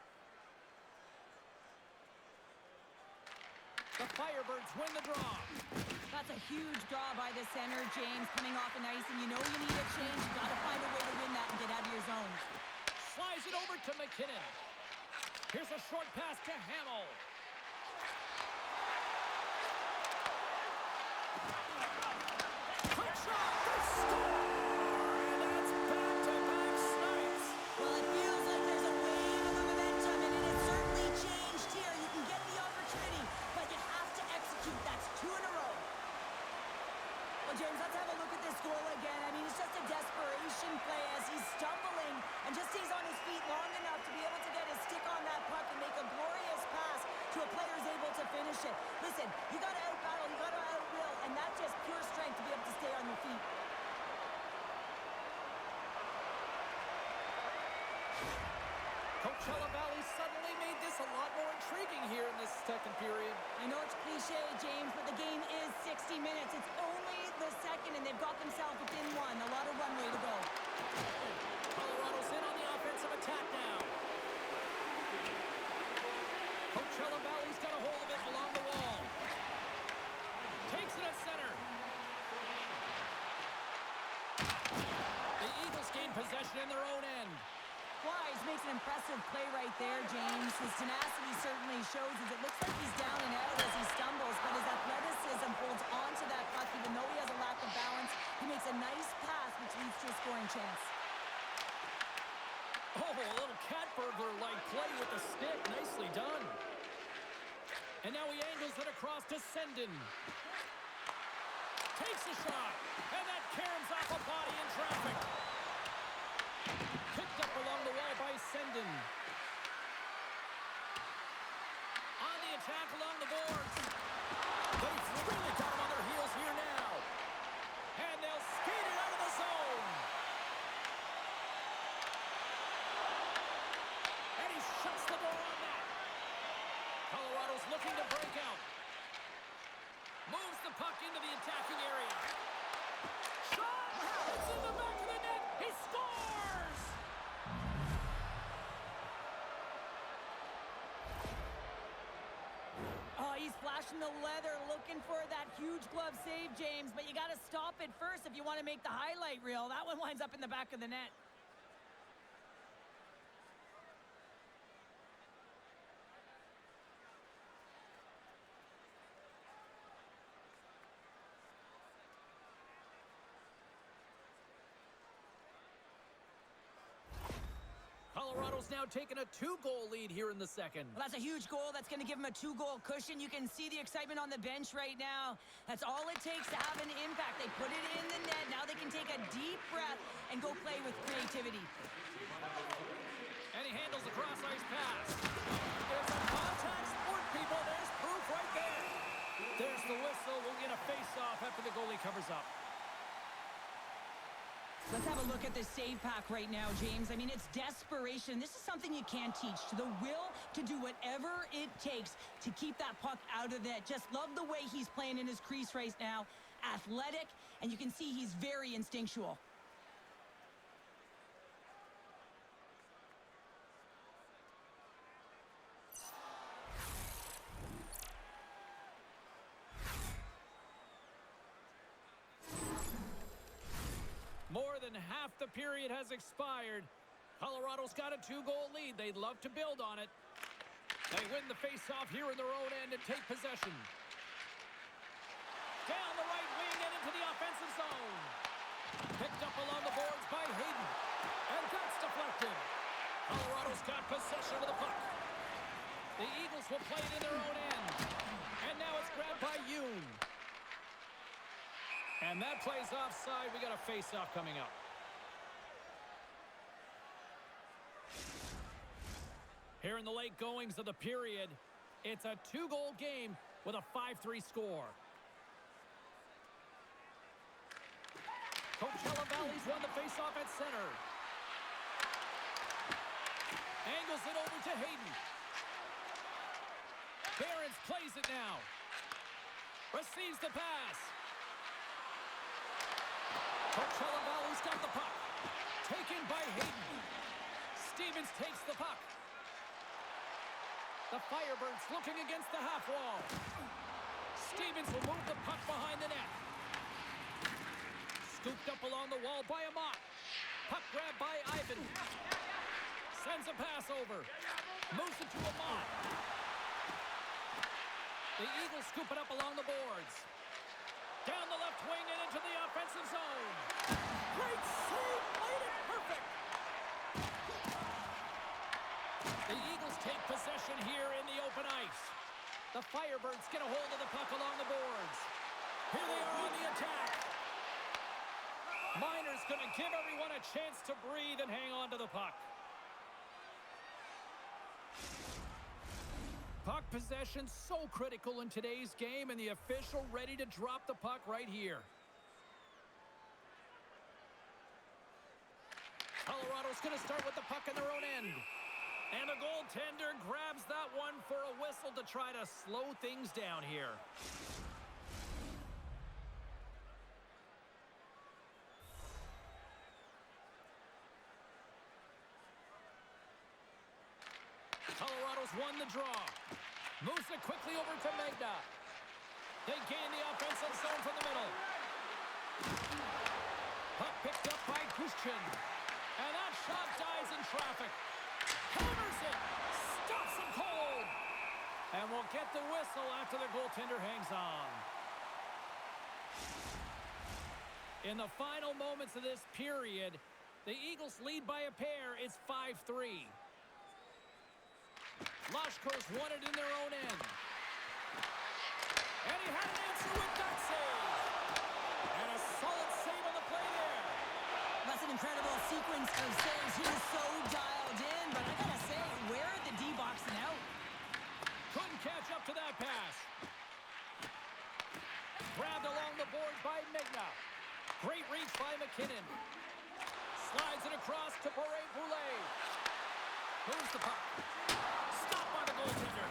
The Firebirds win the draw. That's a huge draw by the center, James, coming off an ice, and you know you need a change. You got to find a way to win that and get out of your zone. Slides it over to McKinnon. Here's a short pass to Hamill. Quick shot, they score! And that's back-to-back snipes. Well, it feels like there's a wave of momentum, and it has certainly changed here. You can get the opportunity, but you have to execute. That's 2 in a row. Well, James, let's have a look at this goal again. I mean, it's just a desperation play as he's stumbling and just stays on his feet long enough to be able to get his stick on that puck and make a glorious pass to a player who's able to finish it. Listen, you got to out-battle, you got to out-will, and that's just pure strength to be able to stay on your feet. Coachella Valley suddenly made this a lot more intriguing here in this second period. I know it's cliche, James, but the game is 60 minutes. It's only the second, and they've got themselves within one. A lot of runway to go. Colorado's in on the offensive attack now. Coachella Valley's got a hold of it along the wall. Takes it at center. The Eagles gain possession in their own end. Wise makes an impressive play right there, James. His tenacity certainly shows as it looks like he's down and out as he stumbles, but his athleticism holds on to that puck even though he has a lack of balance. He makes a nice pass, which leads to a scoring chance. Oh, a little cat burglar-like play with the stick. Nicely done. And now he angles it across to Sendin. Takes a shot, and that caroms off a body in traffic. Picked up along the wall by Sendin. On the attack along the boards. They've really got him on their heels here now. And they'll skate it out of the zone. And he shuts the door on that. Colorado's looking to break out. Moves the puck into the attacking area. Shot! It's in the back of the net. He scores! Oh, he's flashing the leather, looking for that huge glove save, James, but you got to stop it first if you want to make the highlight reel. That one winds up in the back of the net. Colorado's now taking a 2-goal lead here in the second. Well, that's a huge goal. That's going to give him a 2-goal cushion. You can see the excitement on the bench right now. That's all it takes to have an impact. They put it in the net. Now they can take a deep breath and go play with creativity. And he handles a cross-ice pass. It's a contact sport, people. There's proof right there. There's the whistle. We'll get a face-off after the goalie covers up. Let's have a look at this save pack right now, James. I mean, it's desperation. This is something you can't teach. The will to do whatever it takes to keep that puck out of net. Just love the way he's playing in his crease right now. Athletic, and you can see he's very instinctual. More than half the period has expired. Colorado's got a 2-goal lead. They'd love to build on it. They win the face-off here in their own end and take possession. Down the right wing and into the offensive zone. Picked up along the boards by Hayden. And that's deflected. Colorado's got possession of the puck. The Eagles will play it in their own end. And now it's grabbed by Yoon. And that play's offside. We got a face-off coming up. Here in the late goings of the period, it's a 2-goal game with a 5-3 score. Coachella Valley's won the face-off at center. Angles it over to Hayden. Barons plays it now. Receives the pass. Coachella Valley's got the puck. Taken by Hayden. Stevens takes the puck. The Firebirds looking against the half wall. Stevens will move the puck behind the net. Scooped up along the wall by Amat. Puck grab by Ivan. Sends a pass over. Moves it to Amat. The Eagles scoop it up along the boards. Down the left wing and into the offensive zone. Great save, played it perfect. The Eagles take possession here in the open ice. The Firebirds get a hold of the puck along the boards. Here they are on the attack. Miner's going to give everyone a chance to breathe and hang on to the puck. Puck possession so critical in today's game, and the official ready to drop the puck right here. Colorado's going to start with the puck in their own end. And the goaltender grabs that one for a whistle to try to slow things down here. Colorado's won the draw. Moves it quickly over to Magna. They gain the offensive zone from the middle. Puck picked up by Gushchin. And that shot dies in traffic. Hammers it. Stops him cold. And we'll get the whistle after the goaltender hangs on. In the final moments of this period, the Eagles lead by a pair. It's 5-3. Lashko's won it in their own end. And he had an answer with that save. And a solid save on the play there. That's an incredible sequence of saves. He was so dialed in, but I gotta say, where are the D-boxing out? Couldn't catch up to that pass. Grabbed along the boards by Magna. Great reach by McKinnon. Slides it across to Boulet. Moves the puck. Stopped by the goaltender.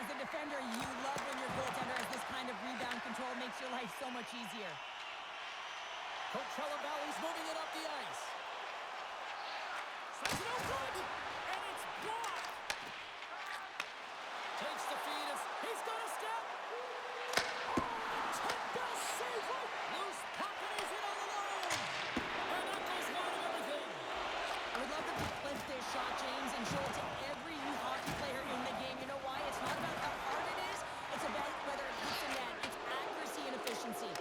As a defender, you love when your goaltender has this kind of rebound control. Makes your life so much easier. Coachella Valley's moving it up the ice. Sends it out good, and it's blocked. Takes the feed. He's got a step. Best save right. Loose puck, and he's in all alone. And that goes wide of everything. I would love to flip this shot, James, and show it to every youth hockey player in the game. You know why? It's not about how hard it is. It's about whether it hits the net. It's accuracy and efficiency.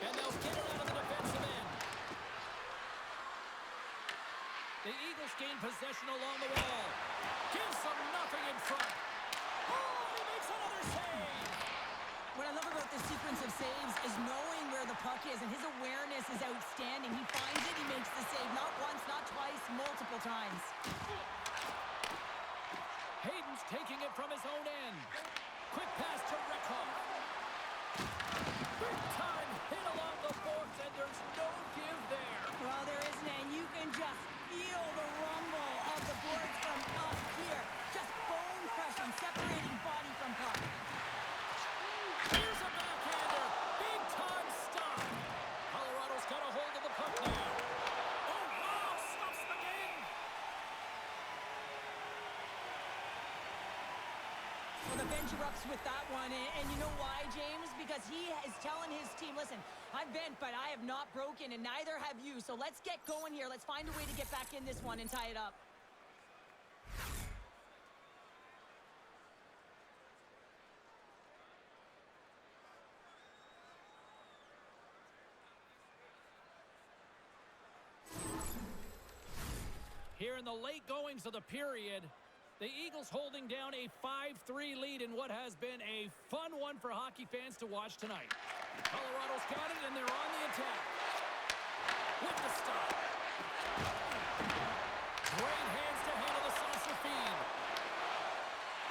And they'll get it out of the defensive end. The Eagles gain possession along the wall. Gives them nothing in front. Oh, he makes another save. What I love about this sequence of saves is knowing where the puck is, and his awareness is outstanding. He finds it, he makes the save. Not once, not twice, multiple times. Hayden's taking it from his own end. Quick pass to Rekhoff. Big time hit along the boards, and there's no give there. Well, there isn't, and you can just feel the rumble of the boards from up here. Just bone crushing, separating body from puck. Here's a backhander. Big time stop. Colorado's got a hold of the puck now. Oh, wow. Stops the game. Well, the bench erupts with that one, and you know why, James? Because he is telling his team, listen, I've bent, but I have not broken, and neither have you. So let's get going here. Let's find a way to get back in this one and tie it up. Here in the late goings of the period, the Eagles holding down a 5-3 lead in what has been a fun one for hockey fans to watch tonight. Colorado's got it, and they're on the attack. With the stop. Great hands to handle the saucer feed.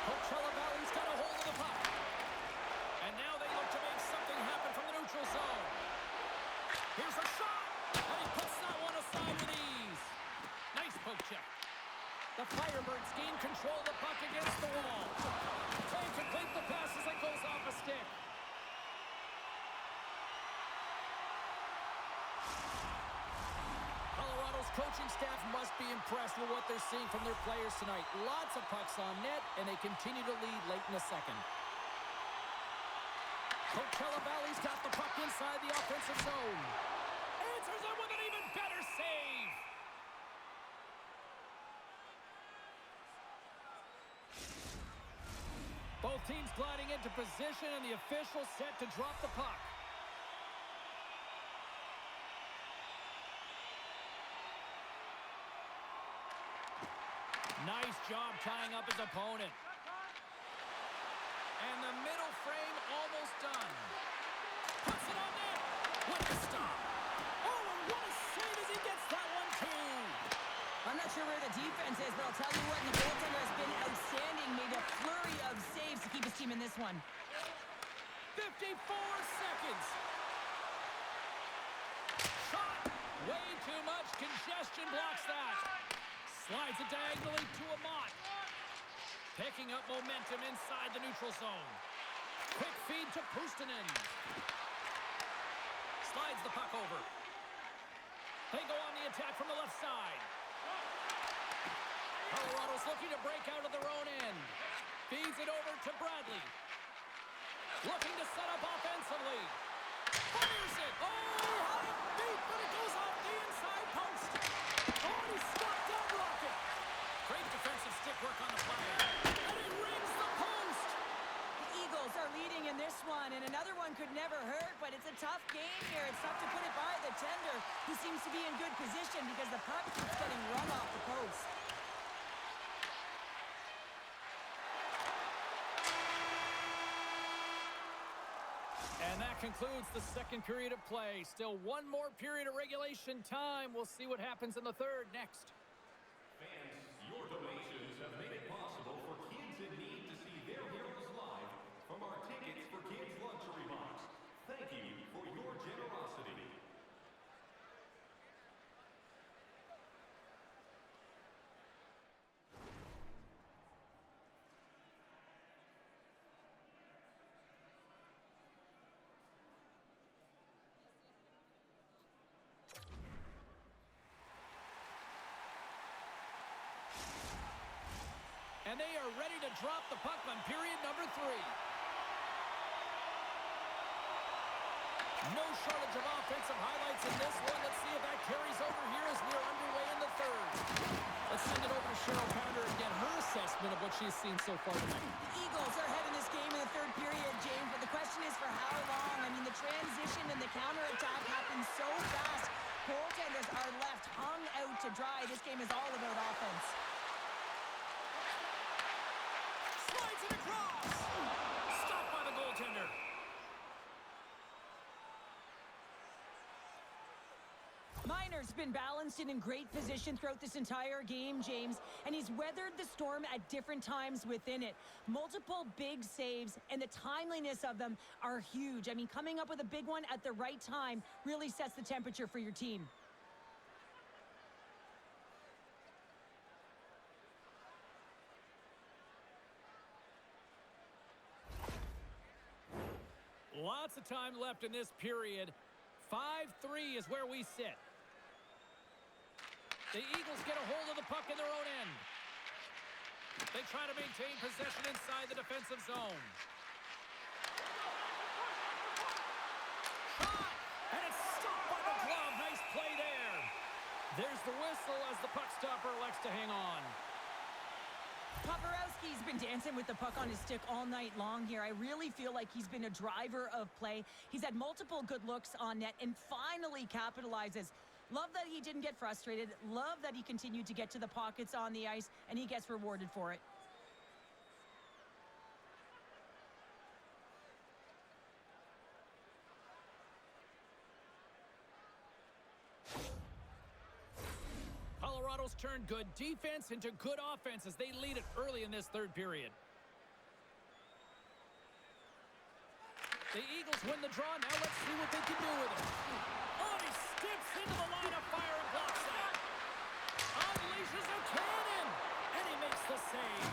Coachella Valley's got a hold of the puck. And now they look to make something happen from the neutral zone. Here's a shot, and he puts that one aside with ease. Nice poke check. The Firebirds gain control of the puck against the wall. Can't complete the pass as it goes off a stick. Colorado's coaching staff must be impressed with what they're seeing from their players tonight. Lots of pucks on net, and they continue to lead late in the second. Coachella Valley's got the puck inside the offensive zone. Answers it with an even better save. Both teams gliding into position, and the official set to drop the puck. Nice job tying up his opponent. And the middle frame almost done. Puts it on net with the stop. Oh, and what a save as he gets that one, too. I'm not sure where the defense is, but I'll tell you what, the goaltender has been outstanding. Made a flurry of saves to keep his team in this one. 54 seconds. Shot. Way too much congestion blocks that. Slides it diagonally to Amat. Picking up momentum inside the neutral zone. Quick feed to Puustinen. Slides the puck over. They go on the attack from the left side. Colorado's looking to break out of their own end. Feeds it over to Bradley. Looking to set up offensively. Fires it. Oh, he had it beat, but it goes off the inside post. Oh, he stopped that rocket. Great defensive stick work on the play. And he rings the post. The Eagles are leading in this one, and another one could never hurt, but it's a tough game here. It's tough to put it by the tender, who seems to be in good position because the puck keeps getting run off the post. And that concludes the second period of play. Still one more period of regulation time. We'll see what happens in the third next. Fans, your donations have made it possible for kids in need to see their heroes live from our Tickets for Kids luxury box. Thank you for your generosity. And they are ready to drop the puck on period number 3. No shortage of offensive highlights in this one. Let's see if that carries over here as we are underway in the third. Let's send it over to Cheryl Pounder and get her assessment of what she's seen so far tonight. The Eagles are ahead in this game in the third period, James, but the question is for how long? I mean, the transition and the counterattack happens so fast. Goaltenders are left hung out to dry. This game is all about offense. Slides it across. Stopped by the goaltender. Miner's been balanced and in great position throughout this entire game, James, and he's weathered the storm at different times within it. Multiple big saves, and the timeliness of them are huge. I mean, coming up with a big one at the right time really sets the temperature for your team. Lots of time left in this period. 5-3 is where we sit. The Eagles get a hold of the puck in their own end. They try to maintain possession inside the defensive zone. Shot! And it's stopped by the glove. Nice play there. There's the whistle as the puck stopper elects to hang on. Paparowski's been dancing with the puck on his stick all night long here. I really feel like he's been a driver of play. He's had multiple good looks on net and finally capitalizes. Love that he didn't get frustrated. Love that he continued to get to the pockets on the ice, and he gets rewarded for it. Colorado's turned good defense into good offense as they lead it early in this third period. The Eagles win the draw. Now let's see what they can do with it. Oh, he steps into the line of fire and blocks that. Unleashes a cannon, and he makes the save.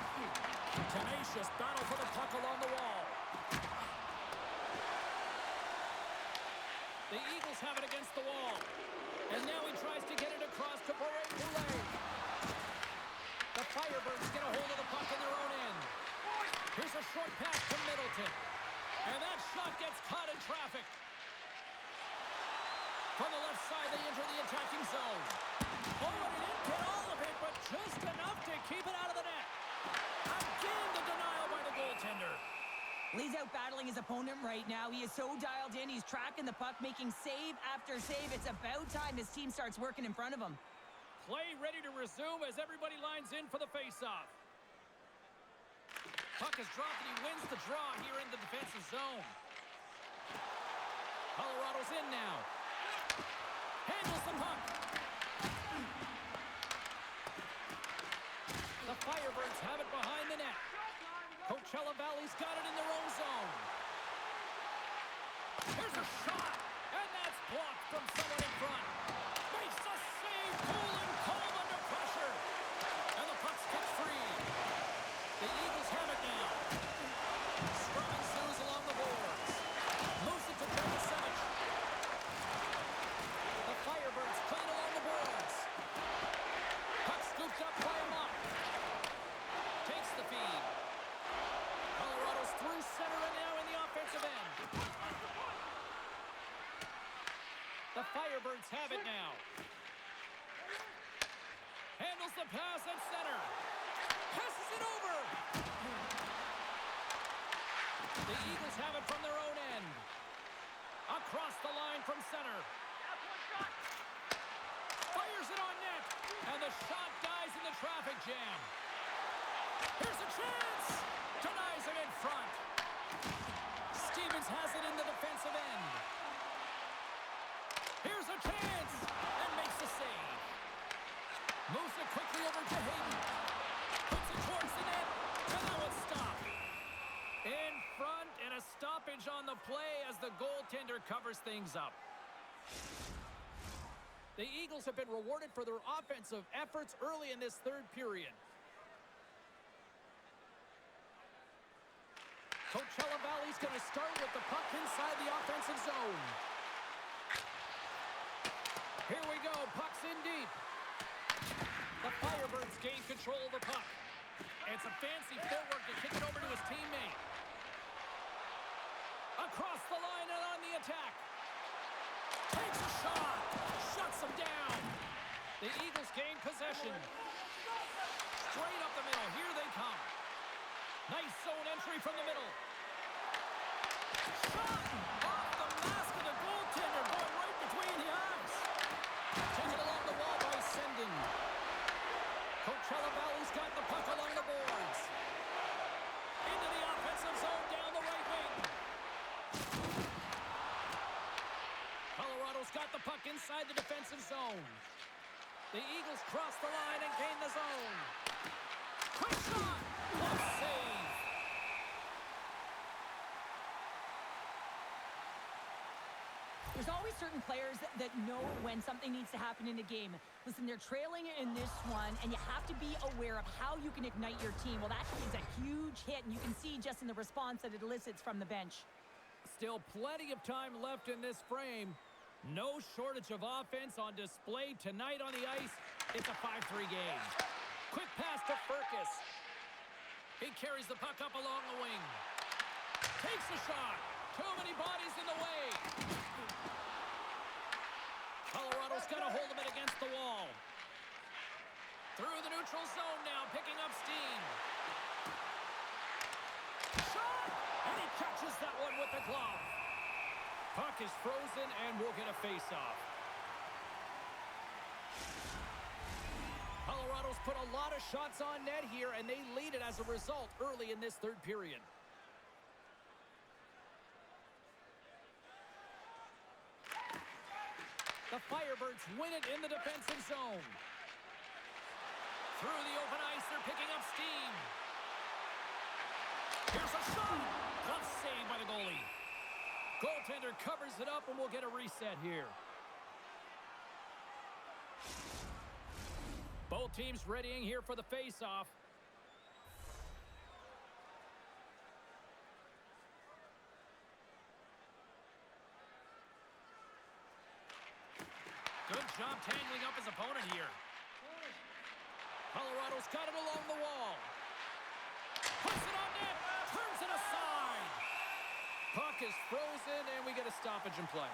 Tenacious battle for the puck along the wall. The Eagles have it against the wall. And now he tries to get it across to Boulet. The Firebirds get a hold of the puck in their own end. Here's a short pass to Middleton. And that shot gets caught in traffic. From the left side, they enter the attacking zone. Oh, and he didn't get all of it, but just enough to keep it out of the net. Again, the denial by the goaltender. He's out battling his opponent right now. He is so dialed in. He's tracking the puck, making save after save. It's about time his team starts working in front of him. Play ready to resume as everybody lines in for the faceoff. Puck is dropped and he wins the draw here in the defensive zone. Colorado's in now. Handles the puck. The Firebirds have it behind the net. Coachella Valley's got it in their own zone. Here's a shot, and that's blocked from someone in front. Makes the save, cool and calm under pressure. Firebirds have it now. Handles the pass at center. Passes it over. The Eagles have it from their own end. Across the line from center. Fires it on net. And the shot dies in the traffic jam. Here's a chance. Denies it in front. Stevens has it in the defensive end. Here's a chance. And makes the save. Moves it quickly over to Hayden. Puts it towards the net. And that one's stopped. In front, and a stoppage on the play as the goaltender covers things up. The Eagles have been rewarded for their offensive efforts early in this third period. Coachella Valley's going to start with the puck inside the offensive zone. Here we go, puck's in deep. The Firebirds gain control of the puck. It's a fancy footwork to kick it over to his teammate. Across the line and on the attack. Takes a shot. Shuts him down. The Eagles gain possession. Straight up the middle. Here they come. Nice zone entry from the middle. Shot off the mask of the goaltender, going right between the eyes. Taken along the wall by Sendin. Coachella Valley's got the puck along the boards. Into the offensive zone down the right wing. Colorado's got the puck inside the defensive zone. The Eagles cross the line and gain the zone. Quick shot! Glove save! There's always certain players that know when something needs to happen in a game. Listen, they're trailing in this one, and you have to be aware of how you can ignite your team. Well, that is a huge hit, and you can see just in the response that it elicits from the bench. Still plenty of time left in this frame. No shortage of offense on display tonight on the ice. It's a 5-3 game. Quick pass to Furcus. He carries the puck up along the wing. Takes a shot. Too many bodies in the way. Colorado's got a hold of it against the wall. Through the neutral zone now, picking up steam. Shot! And he catches that one with the glove. Puck is frozen, and we'll get a face-off. Colorado's put a lot of shots on net here, and they lead it as a result early in this third period. The Firebirds win it in the defensive zone. Through the open ice, they're picking up steam. Here's a shot! Glove saved by the goalie. Goaltender covers it up, and we'll get a reset here. Both teams readying here for the face-off. Good job tangling up his opponent here. Colorado's got it along the wall. Puts it on net. Turns it aside. Puck is frozen, and we get a stoppage in play.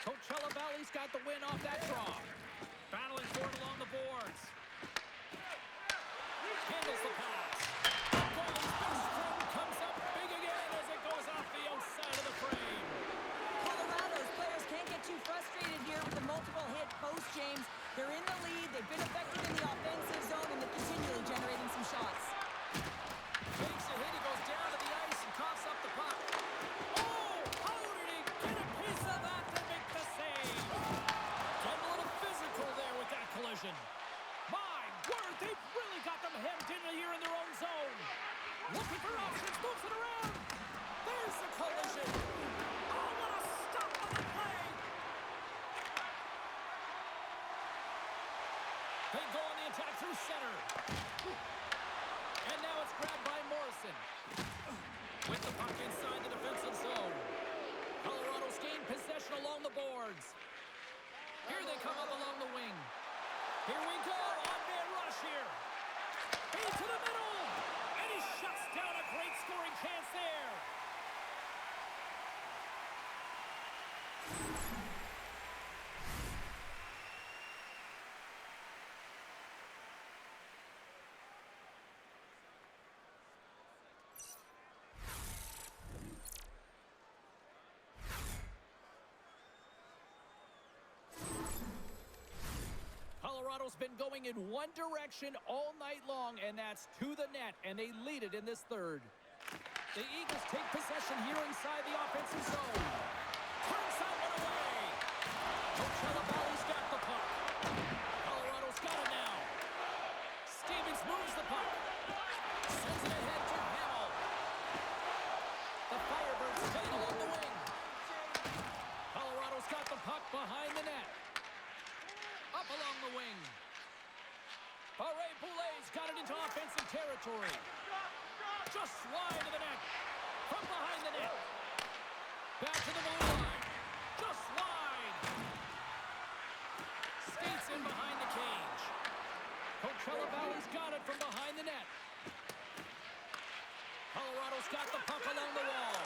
Coachella Valley's got the win off that draw. Battling for it along the boards. Handles the pass. Goalie's best throw comes up big again as it goes off the outside of the frame. Colorado's players can't get too frustrated here with the multiple hit post, James. They're in the lead. They've been effective in the offensive zone, and they're continually generating some shots. Fakes a hit. He goes down to the ice and coughs up the puck. Oh! How did he get a piece of that to make the save? Getting a little physical there with that collision. My word, they've really got them hemmed in here in their own zone. Looking for options, moves it around. There's the collision. Oh, what a stop on the play. They go on the attack through center. And now it's grabbed by Morrison. With the puck inside the defensive zone. Colorado's gained possession along the boards. Here they come up along the wing. Here we go, on-man rush here. Colorado's been going in one direction all night long, and that's to the net, and they lead it in this third. The Eagles take possession here inside the offensive zone. Turns that one away. Coachella Valley's got the puck. Colorado's got it now. Stevens moves the puck. Sends it ahead to Hamill. The Firebirds take it along the wing. Colorado's got the puck behind the net. Up along the wing. Poulet's got it into offensive territory. Just wide of the net. From behind the net. Back to the blue line. Just wide. Skates in behind the cage. Coachella Valley's got it from behind the net. Colorado's got the puck along the wall.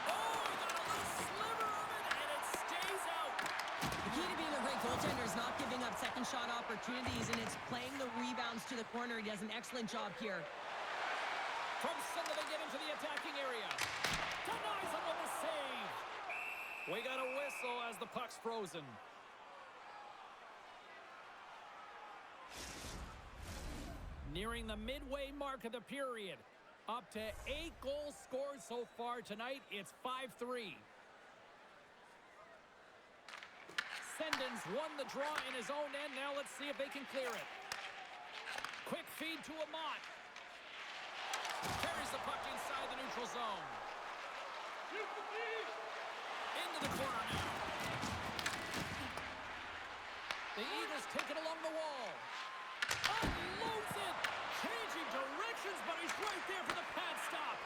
Oh, he got a little sliver of it, and it stays out. The key to being a great goaltender is not giving up second shot opportunities, and it's playing the rebounds to the corner. He does an excellent job here. From center, they get into the attacking area. Denies him with a save. We got a whistle as the puck's frozen. Nearing the midway mark of the period. Up to 8 goals scored so far tonight. It's 5-3. Sendens won the draw in his own end. Now let's see if they can clear it. Quick feed to Amat. Carries the puck inside the neutral zone. Into the corner now. The Eagles take it along the wall. Unloads it. Changing directions, but he's right there for the pad stop.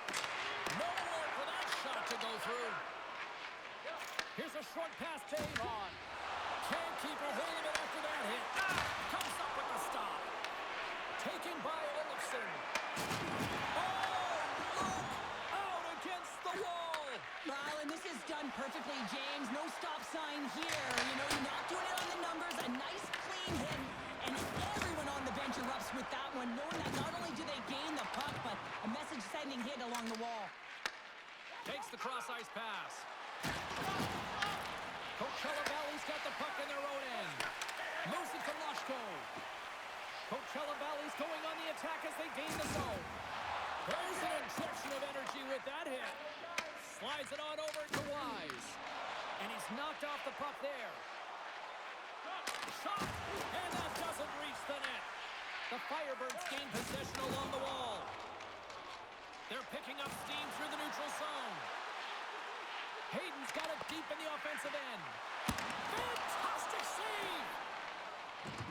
Nowhere for that shot to go through. Here's a short pass to Avon. Can't keep a hold of it after that hit. Comes up with the stop. Taken by Olofsson. Out against the wall. Well, and this is done perfectly, James. No stop sign here. You know, you're not doing it on the numbers. A nice, clean hit. And everyone on the bench erupts with that one, knowing that not only do they gain the puck, but a message-sending hit along the wall. Takes the cross-ice pass. Coachella Valley's got the puck in their own end. Moves it to Loshko. Coachella Valley's going on the attack as they gain the zone. There's an injection of energy with that hit. Slides it on over to Wise. And he's knocked off the puck there. Shot, and that doesn't reach the net. The Firebirds gain possession along the wall. They're picking up steam through the neutral zone. Hayden's got it deep in the offensive end. Fantastic save!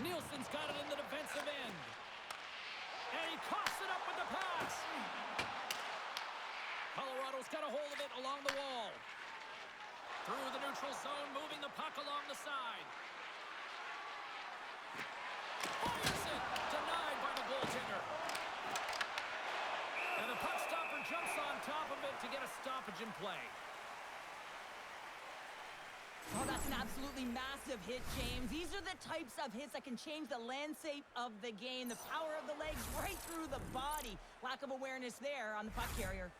Nielsen's got it in the defensive end. And he coughs it up with the pass. Colorado's got a hold of it along the wall. Through the neutral zone, moving the puck along the side. Fires it! Denied by the goaltender. And the puck stopper jumps on top of it to get a stoppage in play. Oh, that's an absolutely massive hit, James. These are the types of hits that can change the landscape of the game. The power of the legs right through the body. Lack of awareness there on the puck carrier.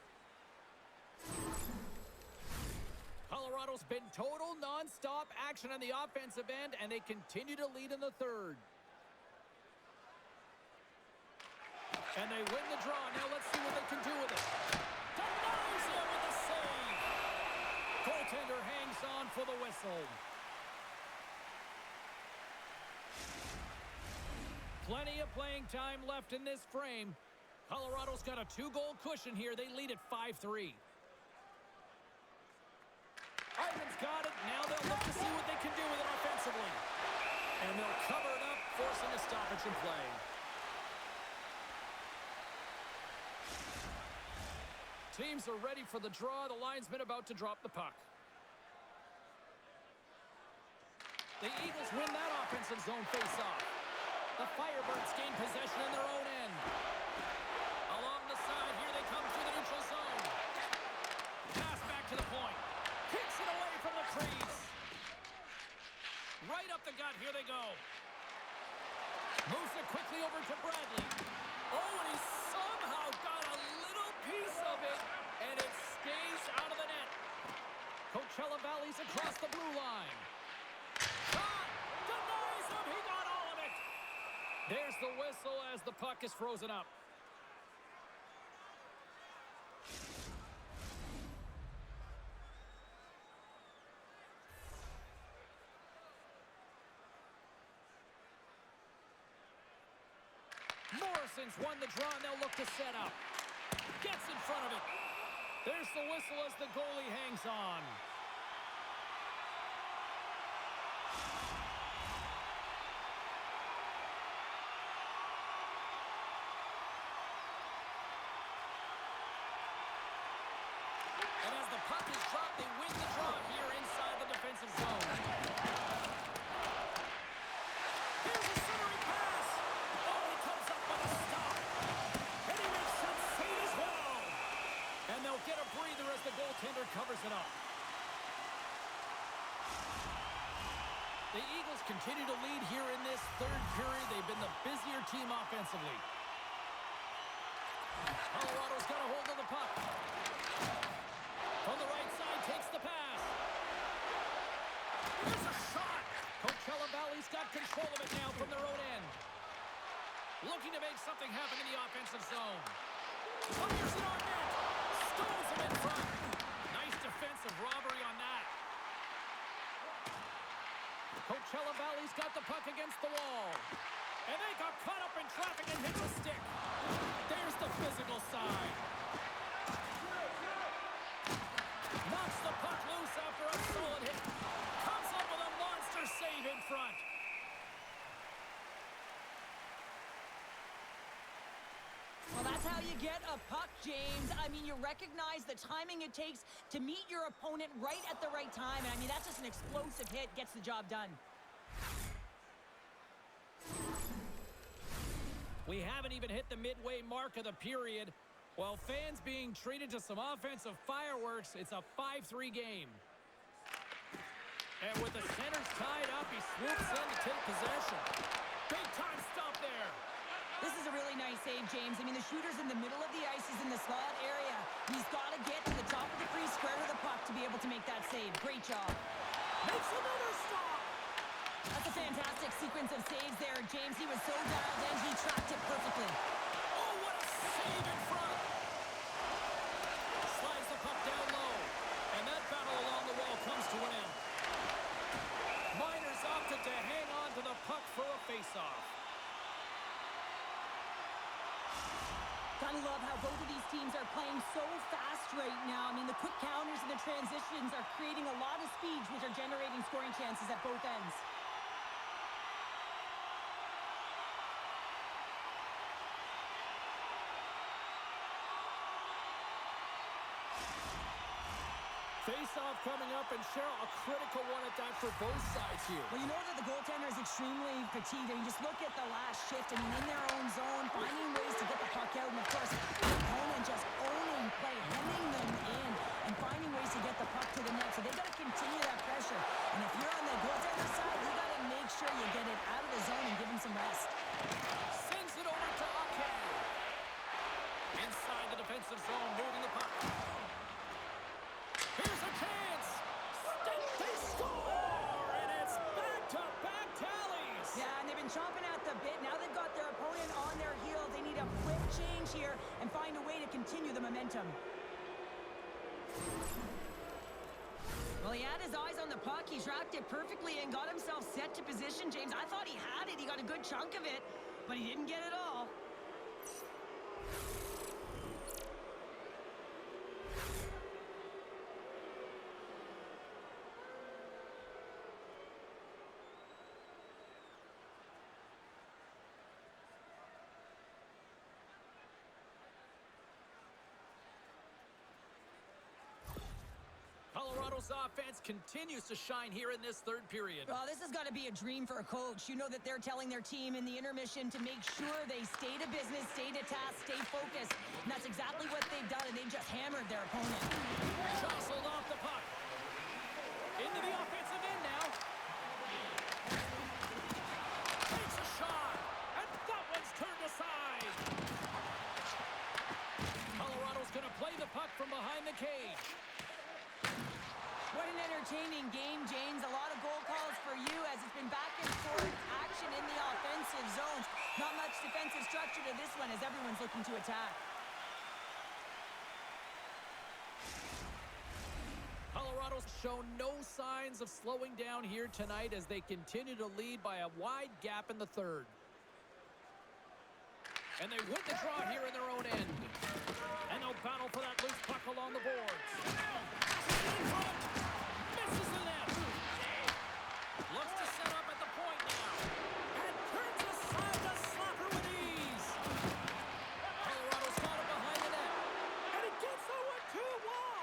Colorado's been total non-stop action on the offensive end, and they continue to lead in the third. And they win the draw. Now let's see what they can do with it. Denies him with the save. Goaltender hangs on for the whistle. Plenty of playing time left in this frame. Colorado's got a 2-goal cushion here. They lead at 5-3. Ivan's got it. Now they'll look to see what they can do with it offensively. And they'll cover it up, forcing a stoppage in play. Teams are ready for the draw. The linesman about to drop the puck. The Eagles win that offensive zone face-off. The Firebirds gain possession in their own end. Along the side, here they come through the neutral zone. Pass back to the point. Kicks it away from the crease. Right up the gut, here they go. Moves it quickly over to Bradley. Oh, and he somehow got a little piece of it, and it stays out of the net. Coachella Valley's across the blue line. Shot! Denies him! He got all of it! There's the whistle as the puck is frozen up. Morrison's won the draw, and they'll look to set up. Gets in front of it. There's the whistle as the goalie hangs on. And as the puck is dropped, they win the draw here inside the defensive zone. Here's a centering pass. Oh, he comes up with a stop. And he makes some save as well. And they'll get a breather as the goaltender covers it up. The Eagles continue to lead here in this third period. They've been the busier team offensively. Colorado's got a hold of the puck. On the right side, takes the pass. There's a shot. Coachella Valley's got control of it now from their own end. Looking to make something happen in the offensive zone. Fires it on net. Stones him in front. Nice defensive robbery on that. Coachella Valley's got the puck against the wall. And they got caught up in traffic and hit the stick. There's the physical side. Knocks the puck loose after a solid hit. Comes up with a monster save in front. Well, that's how you get a puck, James. I mean, you recognize the timing it takes to meet your opponent right at the right time. And I mean, that's just an explosive hit, gets the job done. We haven't even hit the midway mark of the period. While fans being treated to some offensive fireworks, it's a 5-3 game. And with the centers tied up, he swoops in to take possession. Big time stop there. This is a really nice save, James. I mean, the shooter's in the middle of the ice. He's in the slot area. He's got to get to the top of the crease, square to the puck to be able to make that save. Great job. Makes another stop. That's a fantastic sequence of saves there, James. He was so dialed in, he tracked it perfectly. Oh, what a save in front. Slides the puck down low. And that battle along the wall comes to an end. Miners opted to hang on to the puck for a face-off. Gotta love how both of these teams are playing so fast right now. I mean, the quick counters and the transitions are creating a lot of speeds, which are generating scoring chances at both ends. Face-off coming up, and Cheryl, a critical one at that for both sides here. Well, you know that the goaltender is extremely fatigued. I mean, just look at the last shift. I mean, in their own zone, finding ways to get the puck out. And, of course, the opponent just owning play, hemming them in, and finding ways to get the puck to the net. So they've got to continue that pressure. And if you're on the goaltender side, you got to make sure you get it out of the zone and give him some rest. Sends it over to Ake. Inside the defensive zone, moving the puck. Here's a chance. They score, and it's back-to-back tallies. Yeah, and they've been chomping at the bit. Now they've got their opponent on their heels. They need a quick change here and find a way to continue the momentum. Well, he had his eyes on the puck. He tracked it perfectly and got himself set to position, James. I thought he had it. He got a good chunk of it, but he didn't get it all. Colorado's offense continues to shine here in this third period. Well, this has got to be a dream for a coach. You know that they're telling their team in the intermission to make sure they stay to business, stay to task, stay focused. And that's exactly what they've done, and they've just hammered their opponent. Jostled off the puck. Into the offensive end now. Takes a shot, and that one's turned aside. Colorado's going to play the puck from behind the cage. What an entertaining game, James. A lot of goal calls for you as it's been back and forth action in the offensive zones. Not much defensive structure to this one as everyone's looking to attack. Colorado's shown no signs of slowing down here tonight as they continue to lead by a wide gap in the third. And they win the draw here in their own end. And they'll battle for that loose puck along the boards. In front. Misses the net. Looks to set up at the point now. And turns aside to Slacker with ease. Colorado's got it behind the net. And it gets the 1-2. Wow.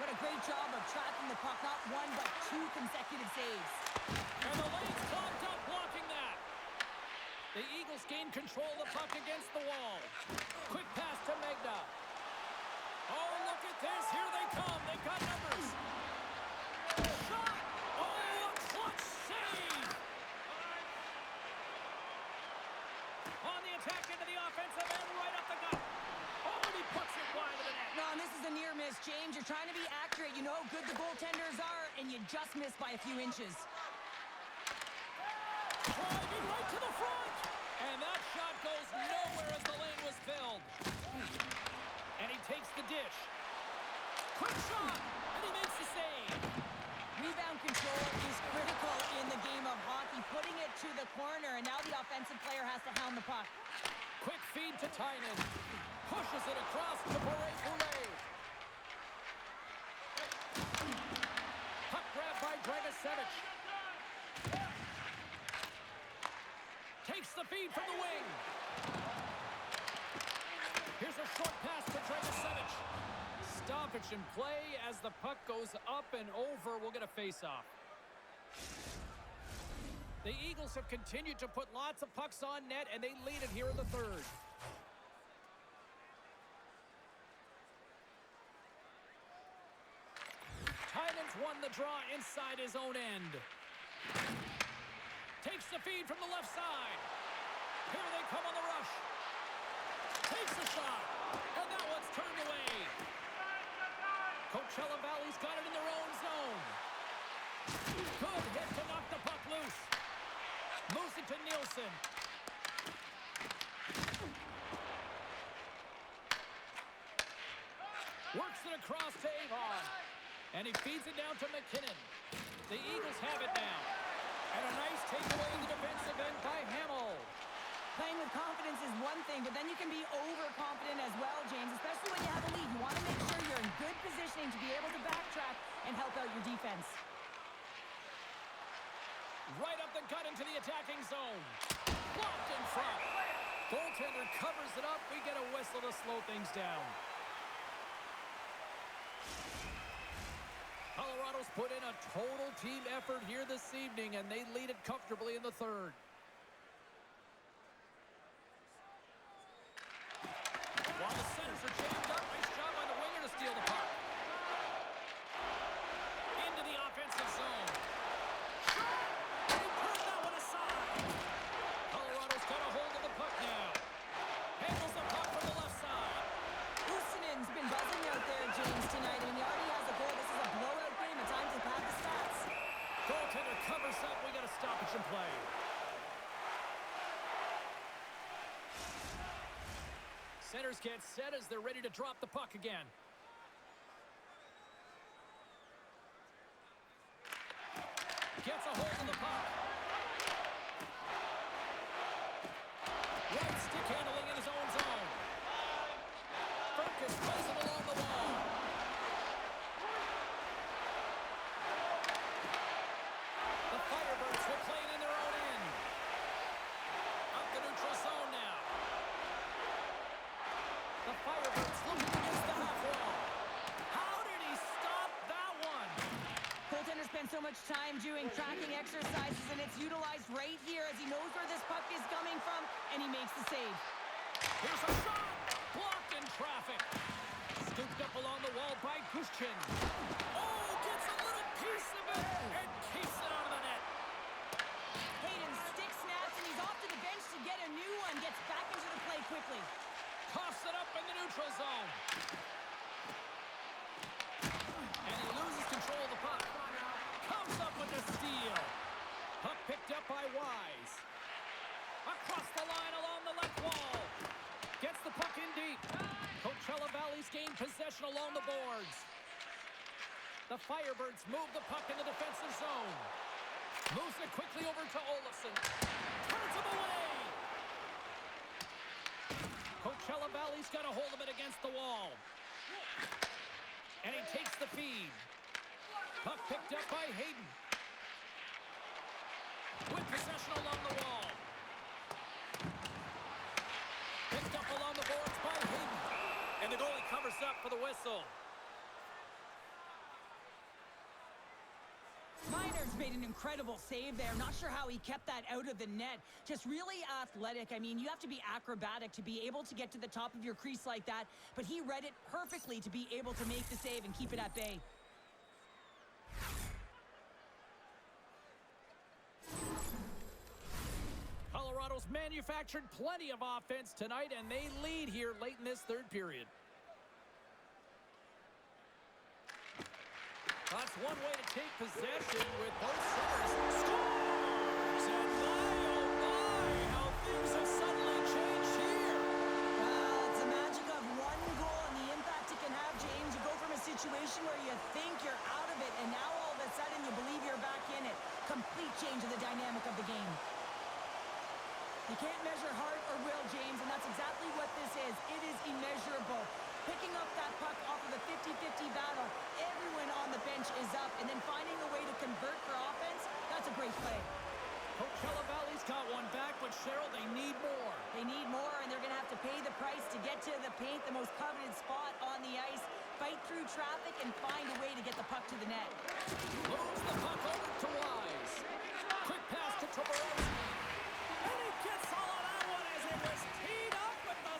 What a great job of tracking the puck. Not one, but two consecutive saves. And the lane's clogged up blocking that. The Eagles gain control of the puck against the wall. Quick pass to Megna. Oh, look at this. Here they come. They've got numbers. Shot. Oh, a clutch save. On the attack into the offensive end, right up the gut. Oh, and he puts it wide of the net. No, and this is a near miss, James. You're trying to be accurate. You know how good the goaltenders are, and you just miss by a few inches. Driving right to the front. And that shot goes nowhere as the lane was filled. And he takes the dish. Quick shot. And he makes the save. Rebound control is critical in the game of hockey. Putting it to the corner, and now the offensive player has to hound the puck. Quick feed to Tynan. Pushes it across to Bure-Poulet. Puck grab by Dragicevic. Takes the feed from the wing. Here's a short pass to Dragicevic. Stoppage in play as the puck goes up and over. We'll get a face-off. The Eagles have continued to put lots of pucks on net, and they lead it here in the third. Tynan's won the draw inside his own end. Takes the feed from the left side. Here they come on the rush. Takes the shot. And that one's turned away. Coachella Valley's got it in their own zone. Good hit to knock the puck loose. Moves it to Nielsen. Works it across to Avon. And he feeds it down to McKinnon. The Eagles have it now. And a nice takeaway in the defensive end by Hamill. Playing with confidence is one thing, but then you can be overconfident as well, James, especially when you have a lead. You want to make sure you're in good positioning to be able to backtrack and help out your defense. Right up the gut into the attacking zone. Blocked in front. Goaltender covers it up. We get a whistle to slow things down. Colorado's put in a total team effort here this evening, and they lead it comfortably in the third. While the centers are jammed up, nice job by the winger to steal the puck. Into the offensive zone. Shot! And he put that one aside. Colorado's got a hold of the puck now. Handles the puck from the left side. Houston's been buzzing out there, James, tonight. I mean, he already has a goal. This is a blowout game. It's time to pad the stats. Goaltender covers up. We got a stoppage in play. Centers get set as they're ready to drop the puck again. Gets a hold of the puck. Right stick handling in his own zone. Ferkus plays it along the wall. The Firebirds will play it in their own end. Up the neutral zone now. The Firebirds looking against the half wall. How did he stop that one? Goaltender spent so much time doing tracking exercises, and it's utilized right here as he knows where this puck is coming from, and he makes the save. Here's a shot. Blocked in traffic. Scooped up along the wall by Gushchin. Oh, gets a little piece of it and keeps it out of the net. Hayden stick snaps, and he's off to the bench to get a new one. Gets back into the play quickly. Coughs it up in the neutral zone. And he loses control of the puck. Comes up with the steal. Puck picked up by Wise. Across the line along the left wall. Gets the puck in deep. Coachella Valley's gained possession along the boards. The Firebirds move the puck in the defensive zone. Moves it quickly over to Olofsson. Turns him away. Coachella Valley's got a hold of it against the wall. And he takes the feed. Puck picked up by Hayden. With possession along the wall. Picked up along the boards by Hayden. And the goalie covers up for the whistle. Miner's made an incredible save there. Not sure how he kept that out of the net. Just really athletic. I mean, you have to be acrobatic to be able to get to the top of your crease like that. But he read it perfectly to be able to make the save and keep it at bay. Colorado's manufactured plenty of offense tonight, and they lead here late in this third period. That's one way to take possession with both centers. Scores! And my, oh my, how things have suddenly changed here. Well, it's the magic of one goal and the impact it can have, James. You go from a situation where you think you're out of it, and now all of a sudden you believe you're back in it. Complete change of the dynamic of the game. You can't measure heart or will, James, and that's exactly what this is. It is immeasurable. Picking up that puck off of the 50-50 battle, everyone on the bench is up, and then finding a way to convert for offense, that's a great play. Coachella Valley's got one back, but Cheryl, they need more. They need more, and they're going to have to pay the price to get to the paint, the most coveted spot on the ice, fight through traffic, and find a way to get the puck to the net. Moves the puck over to Wise. Quick pass to Toporowski. And he gets all of that one as it was teed up with the...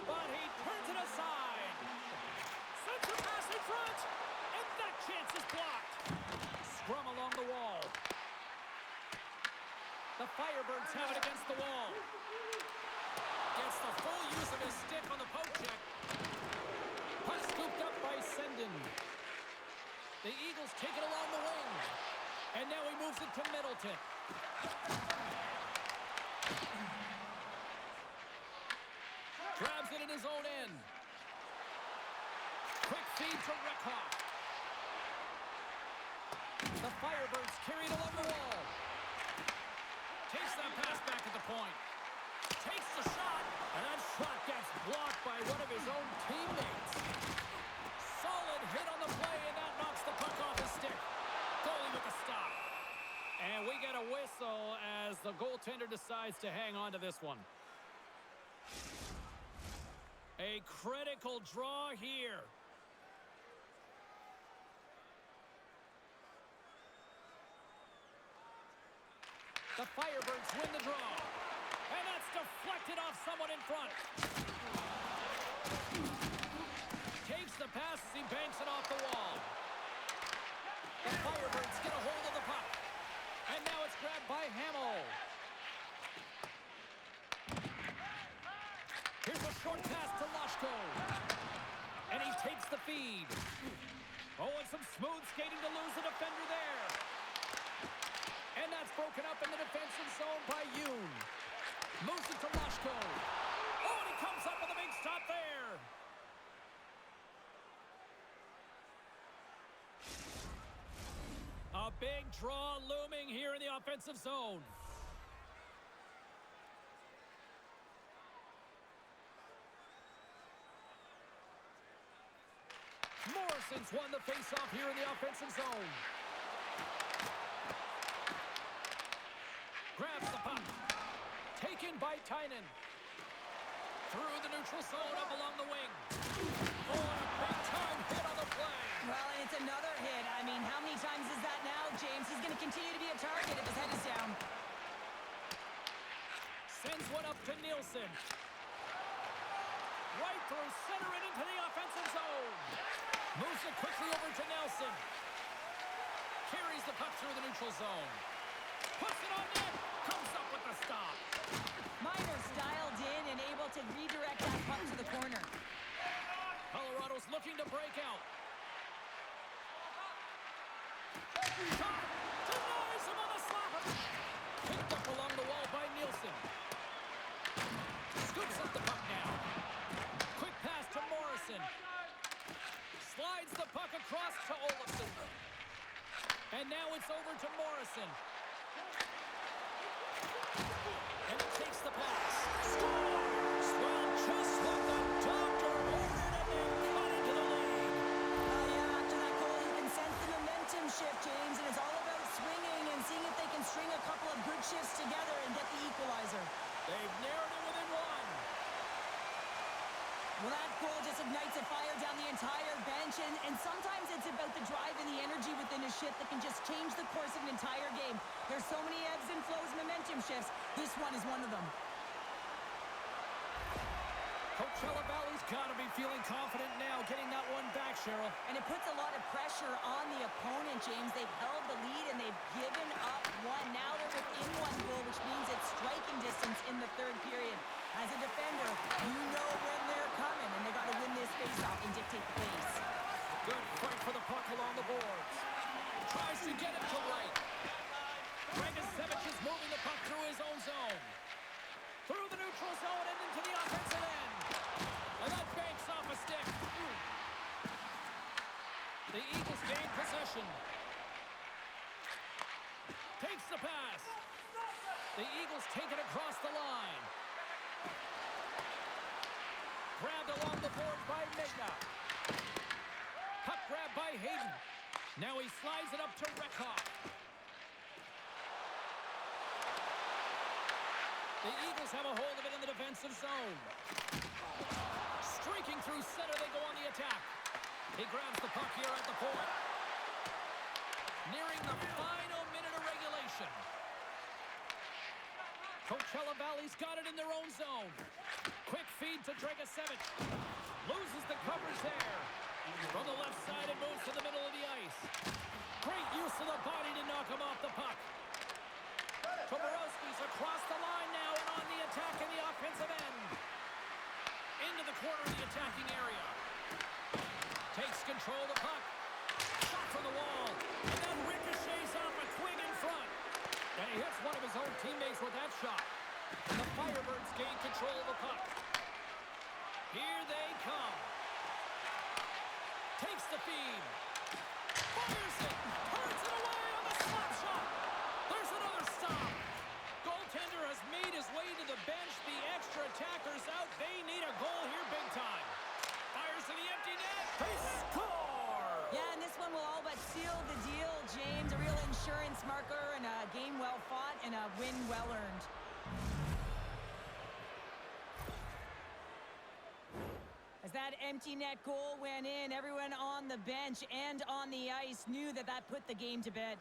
But he turns it aside. Sends a pass in front. And that chance is blocked. Scrum along the wall. The Firebirds have it against the wall. Gets the full use of his stick on the poke check. Puck scooped up by Sendin. The Eagles take it along the wing. And now he moves it to Middleton. Grabs it in his own end. Quick feed to Reckhoff. The Firebirds carry it along the wall. Takes that pass back at the point. Takes the shot. And that shot gets blocked by one of his own teammates. Solid hit on the play, and that knocks the puck off his stick. Goalie with the stop. And we get a whistle as the goaltender decides to hang on to this one. A critical draw here. The Firebirds win the draw. And that's deflected off someone in front. Takes the pass as he banks it off the wall. The Firebirds get a hold of the puck. And now it's grabbed by Hamill. Here's a short pass to Lashko. And he takes the feed. Oh, and some smooth skating to lose the defender there. And that's broken up in the defensive zone by Yoon. Moves it to Lashko. Oh, and he comes up with a big stop there. A big draw looming here in the offensive zone. Nielsen's won the faceoff here in the offensive zone. Grabs the puck. Taken by Tynan. Through the neutral zone up along the wing. Oh, and a big-time hit on the play. Well, and it's another hit. I mean, how many times is that now, James? He's going to continue to be a target if his head is down. Sends one up to Nielsen. Right through center and into the offensive zone. Moves it quickly over to Nelson. Carries the puck through the neutral zone. Puts it on net. Comes up with the stop. Miner's dialed in and able to redirect that puck to the corner. Colorado's looking to break out. Shot. Denies him on the slapper. Picked up along the wall by Nielsen. Scoops up the puck now. Quick pass to Morrison. Slides the puck across to Olofsson. And now it's over to Morrison. And it takes the pass. Scores! Well, just what the doctor ordered, and they cut into the lead. Well, yeah, after that goal, you can sense the momentum shift, James, and it's all about swinging and seeing if they can string a couple of good shifts together and get the equalizer. They've narrowed it within one. Well, that goal just ignites a fire down the entire bench, and sometimes it's about the drive and the energy within a shift that can just change the course of an entire game. There's so many ebbs and flows, momentum shifts. This one is one of them. Coachella Valley's got to be feeling confident now, getting that one back, Cheryl. And it puts a lot of pressure on the opponent, James. They've held the lead, and they've given up one. Now they're within one goal, which means it's striking distance in the third period. As a defender, you know when they're coming, and they got to win this faceoff and dictate the pace. Good fight for the puck along the boards. Tries to get it to right. Dragicevic is moving the puck through his own zone. Through the neutral zone and into the offensive end. And that banks off a stick. The Eagles gain possession. Takes the pass. The Eagles take it across the line. Grabbed along the board by Mega. Puck grab by Hayden. Now he slides it up to Rekoff. The Eagles have a hold of it in the defensive zone. Streaking through center, they go on the attack. He grabs the puck here at the point. Nearing the final minute of regulation. Coachella Valley's got it in their own zone. Quick feed to Dragicevic. Loses the coverage there. From the left side, it moves to the middle of the ice. Great use of the body to knock him off the puck. Toporowski's across the line now and on the attack in the offensive end. Into the corner of the attacking area. Takes control of the puck. Shot from the wall. And then ricochets off a twig in front. And he hits one of his own teammates with that shot. And the Firebirds gain control of the puck. Here they come. Takes the feed. Fires it. Turns it away on the slap shot. There's another stop. Goaltender has made his way to the bench. The extra attackers out. They need a goal here big time. Fires to the empty net. They score! Yeah, and this one will all but seal the deal, James. A real insurance marker and a game well fought and a win well earned. As that empty net goal went in, everyone on the bench and on the ice knew that that put the game to bed.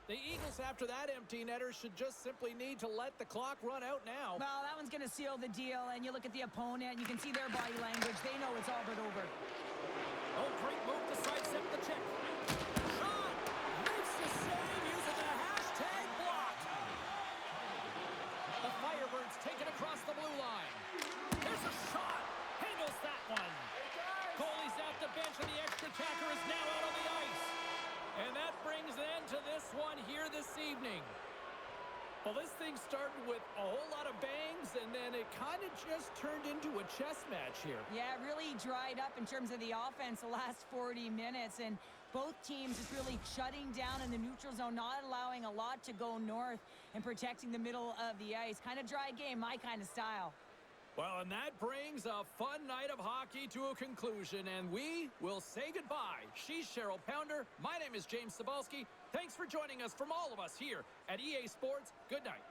The Eagles, after that empty netter, should just simply need to let the clock run out now. Well, that one's going to seal the deal, and you look at the opponent, you can see their body language. They know it's all but over. Oh, great move to sidestep the check. Shot! Makes the save using the hashtag block. The Firebirds take it across the blue line. There's a shot. Handles that one. Goalie's out the bench, and the extra attacker is now out on the ice. And that brings an end to this one here this evening. Well, this thing started with a whole lot of bangs, and then it kind of just turned into a chess match here. Yeah, it really dried up in terms of the offense the last 40 minutes, and both teams just really shutting down in the neutral zone, not allowing a lot to go north and protecting the middle of the ice. Kind of dry game, my kind of style. Well, and that brings a fun night of hockey to a conclusion, and we will say goodbye. She's Cheryl Pounder. My name is James Cebulski. Thanks for joining us from all of us here at EA Sports. Good night.